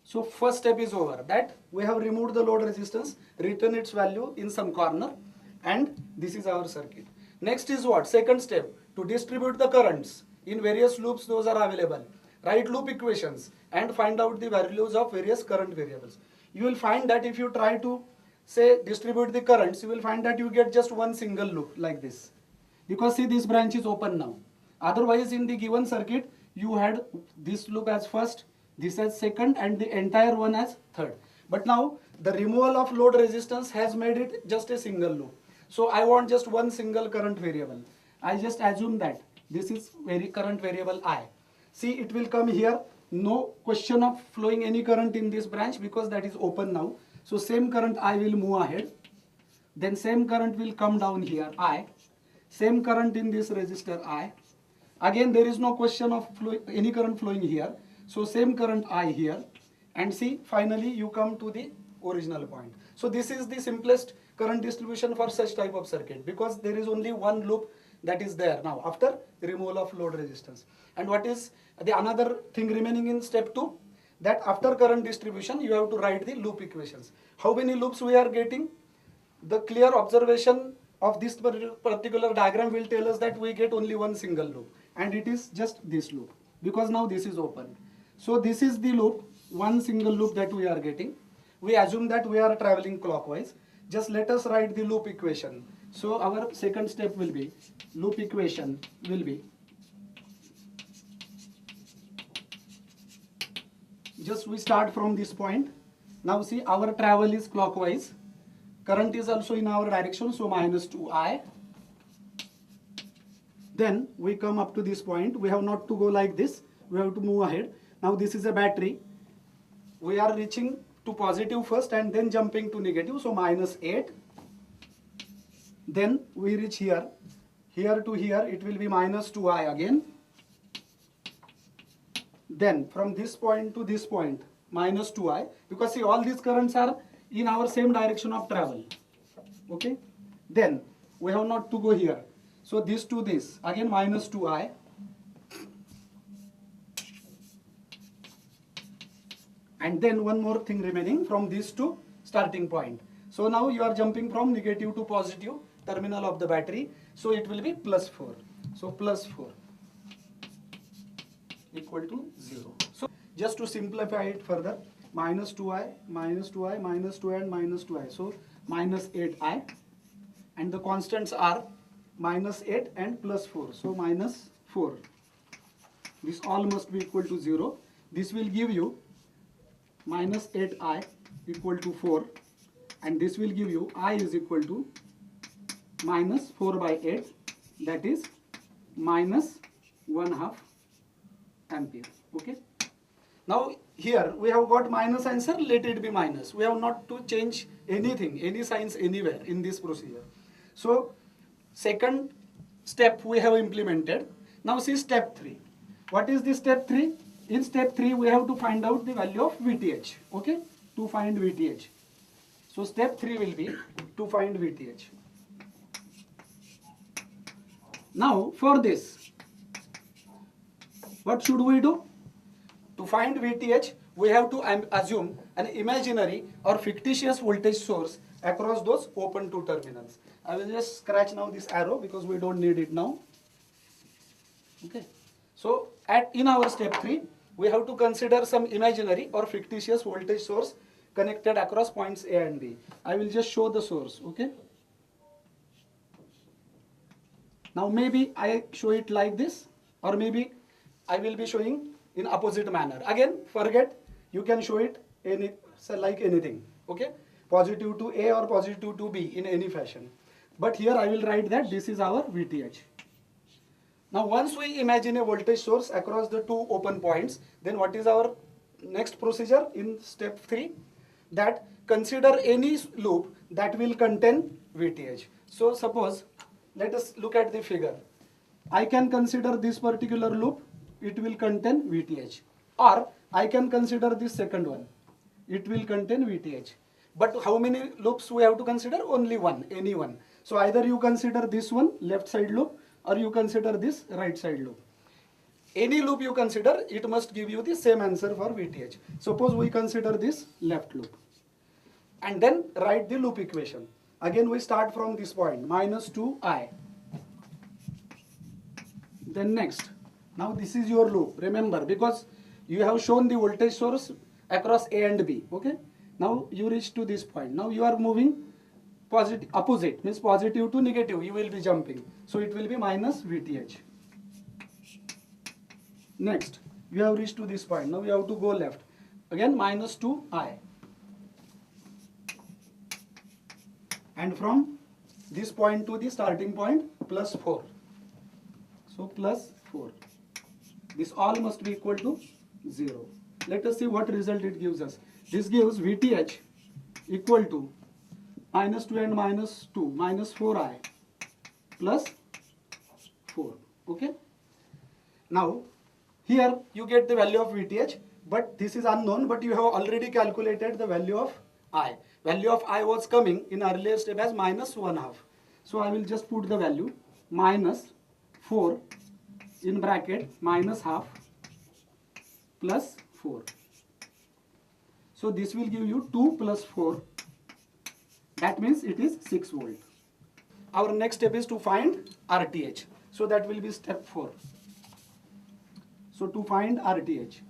Speaker 1: So first step is over, that we have removed the load resistance, written its value in some corner, and this is our circuit. Next is what? Second step, to distribute the currents in various loops, those are available. Write loop equations and find out the values of various current variables. You will find that if you try to say distribute the currents, you will find that you get just one single loop like this. Because see, this branch is open now. Otherwise in the given circuit, you had this loop as first, this as second, and the entire one as third. But now the removal of load resistance has made it just a single loop. So I want just one single current variable. I just assume that this is current variable I. See, it will come here. No question of flowing any current in this branch because that is open now. So same current I will move ahead. Then same current will come down here I. Same current in this resistor I. Again there is no question of any current flowing here. So same current I here. And see, finally you come to the original point. So this is the simplest current distribution for such type of circuit, because there is only one loop that is there now after the removal of load resistance. And what is the another thing remaining in step 2? That after current distribution you have to write the loop equations. How many loops we are getting? The clear observation of this particular diagram will tell us that we get only one single loop, and it is just this loop, because now this is open. So this is the loop, one single loop that we are getting. We assume that we are traveling clockwise. Just let us write the loop equation. So our second step will be, loop equation will be just we start from this point. Now see, our travel is clockwise. Current is also in our direction, so minus 2I. Then we come up to this point. We have not to go like this. We have to move ahead. Now this is a battery. We are reaching to positive first and then jumping to negative, so minus 8. Then we reach here. Here to here, it will be minus 2I again. Then from this point to this point, minus 2I. Because see, all these currents are in our same direction of travel. Okay. Then we have not to go here. So this to this, again minus 2I. And then one more thing remaining from this to starting point. So now you are jumping from negative to positive terminal of the battery. So it will be plus 4. So plus 4 equal to 0. So just to simplify it further, minus 2I, minus 2I, minus 2I and minus 2I. So minus 8I. And the constants are minus 8 and plus 4. So minus 4. This all must be equal to 0. This will give you minus 8I equal to 4. And this will give you I is equal to minus 4 by 8. That is minus 1/2 ampere. Okay. Now here we have got minus answer. Let it be minus. We have not to change anything, any signs anywhere in this procedure. So second step we have implemented. Now see step 3. What is the step 3? In step 3 we have to find out the value of VTH. Okay, to find VTH. So step 3 will be to find VTH. Now for this, what should we do? To find VTH, we have to assume an imaginary or fictitious voltage source across those open two terminals. I will just scratch now this arrow because we don't need it now. Okay. So in our step 3, we have to consider some imaginary or fictitious voltage source connected across points A and B. I will just show the source. Okay. Now maybe I show it like this, or maybe I will be showing in opposite manner. Again, forget, you can show it like anything. Okay. Positive to A or positive to B in any fashion. But here I will write that this is our VTH. Now once we imagine a voltage source across the two open points, then what is our next procedure in step 3? That consider any loop that will contain VTH. So suppose, let us look at the figure. I can consider this particular loop, it will contain VTH. Or I can consider this second one, it will contain VTH. But how many loops we have to consider? Only one, any one. So either you consider this one, left side loop, or you consider this right side loop. Any loop you consider, it must give you the same answer for VTH. Suppose we consider this left loop. And then write the loop equation. Again we start from this point, minus 2I. Then next. Now this is your loop. Remember, because you have shown the voltage source across A and B. Okay. Now you reach to this point. Now you are moving opposite, means positive to negative. You will be jumping. So it will be minus VTH. Next, you have reached to this point. Now you have to go left. Again minus 2I. And from this point to the starting point, plus 4. So plus 4. This all must be equal to 0. Let us see what result it gives us. This gives VTH equal to minus 2 and minus 2, minus 4I plus 4. Okay. Now here you get the value of VTH, but this is unknown, but you have already calculated the value of I. Value of I was coming in earlier step as minus 1/2. So I will just put the value minus 4 in bracket minus half plus 4. So this will give you 2 plus 4. That means it is 6 volt. Our next step is to find RTH. So that will be step 4. So to find RTH.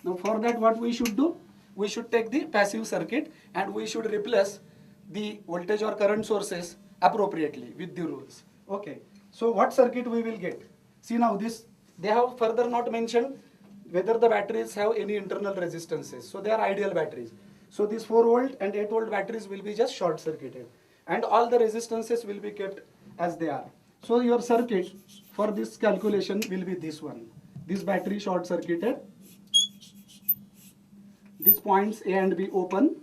Speaker 1: Now for that what we should do? We should take the passive circuit and we should replace the voltage or current sources appropriately with the rules. Okay. So what circuit we will get? See now this, they have further not mentioned whether the batteries have any internal resistances. So they are ideal batteries. So these 4 volt and 8 volt batteries will be just short circuited, and all the resistances will be kept as they are. So your circuit for this calculation will be this one. This battery short circuited, these points A and B open,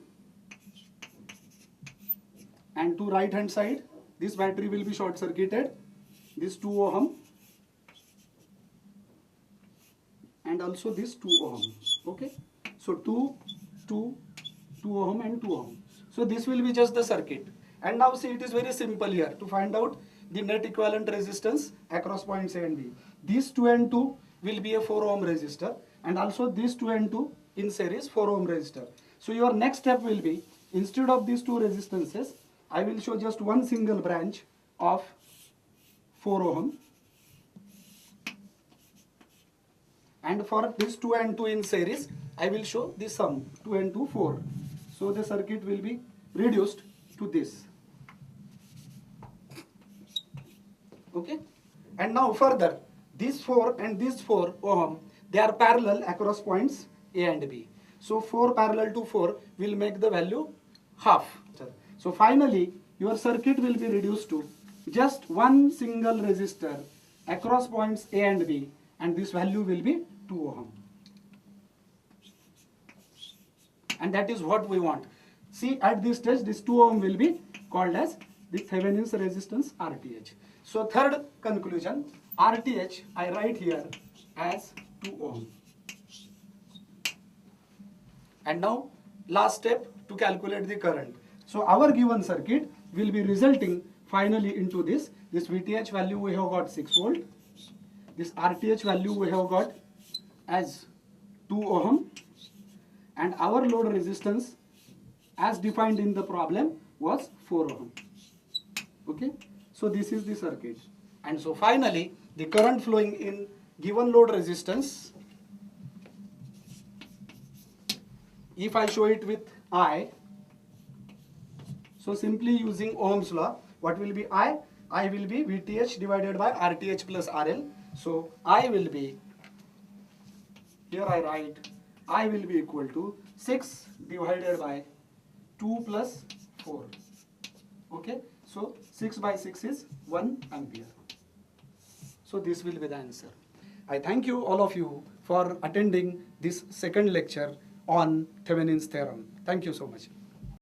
Speaker 1: and to right hand side this battery will be short circuited, this 2 ohm and also this 2 ohm. Okay, so 2 ohm and 2 ohm. So this will be just the circuit. And now see, it is very simple here to find out the net equivalent resistance across points A and B. These 2 and 2 will be a 4 ohm resistor, and also these 2 and 2 in series 4 ohm resistor. So your next step will be, instead of these two resistances, I will show just one single branch of 4 ohm. And for this 2 and 2 in series, I will show the sum 2 and 2 4. So the circuit will be reduced to this. Okay, and now further, these 4 and these 4 ohm, they are parallel across points A and B. So 4 parallel to 4 will make the value half. So finally your circuit will be reduced to just one single resistor across points A and B, and this value will be 2 ohm. And that is what we want. See, at this stage this 2 ohm will be called as the Thevenin's resistance, RTH. So third conclusion, RTH I write here as 2 ohm. And now last step, to calculate the current. So our given circuit will be resulting finally into this VTH value we have got 6 volt, this RTH value we have got as 2 ohm, and our load resistance as defined in the problem was 4 ohm. Okay, so this is the circuit. And so finally the current flowing in given load resistance, if I show it with I, so simply using Ohm's law, what will be I? I will be VTH divided by RTH plus RL. So I will be, here I write, I will be equal to 6 divided by 2 plus 4. Okay, so 6 by 6 is 1 ampere. So this will be the answer. I thank you, all of you, for attending this second lecture on Thevenin's theorem. Thank you so much.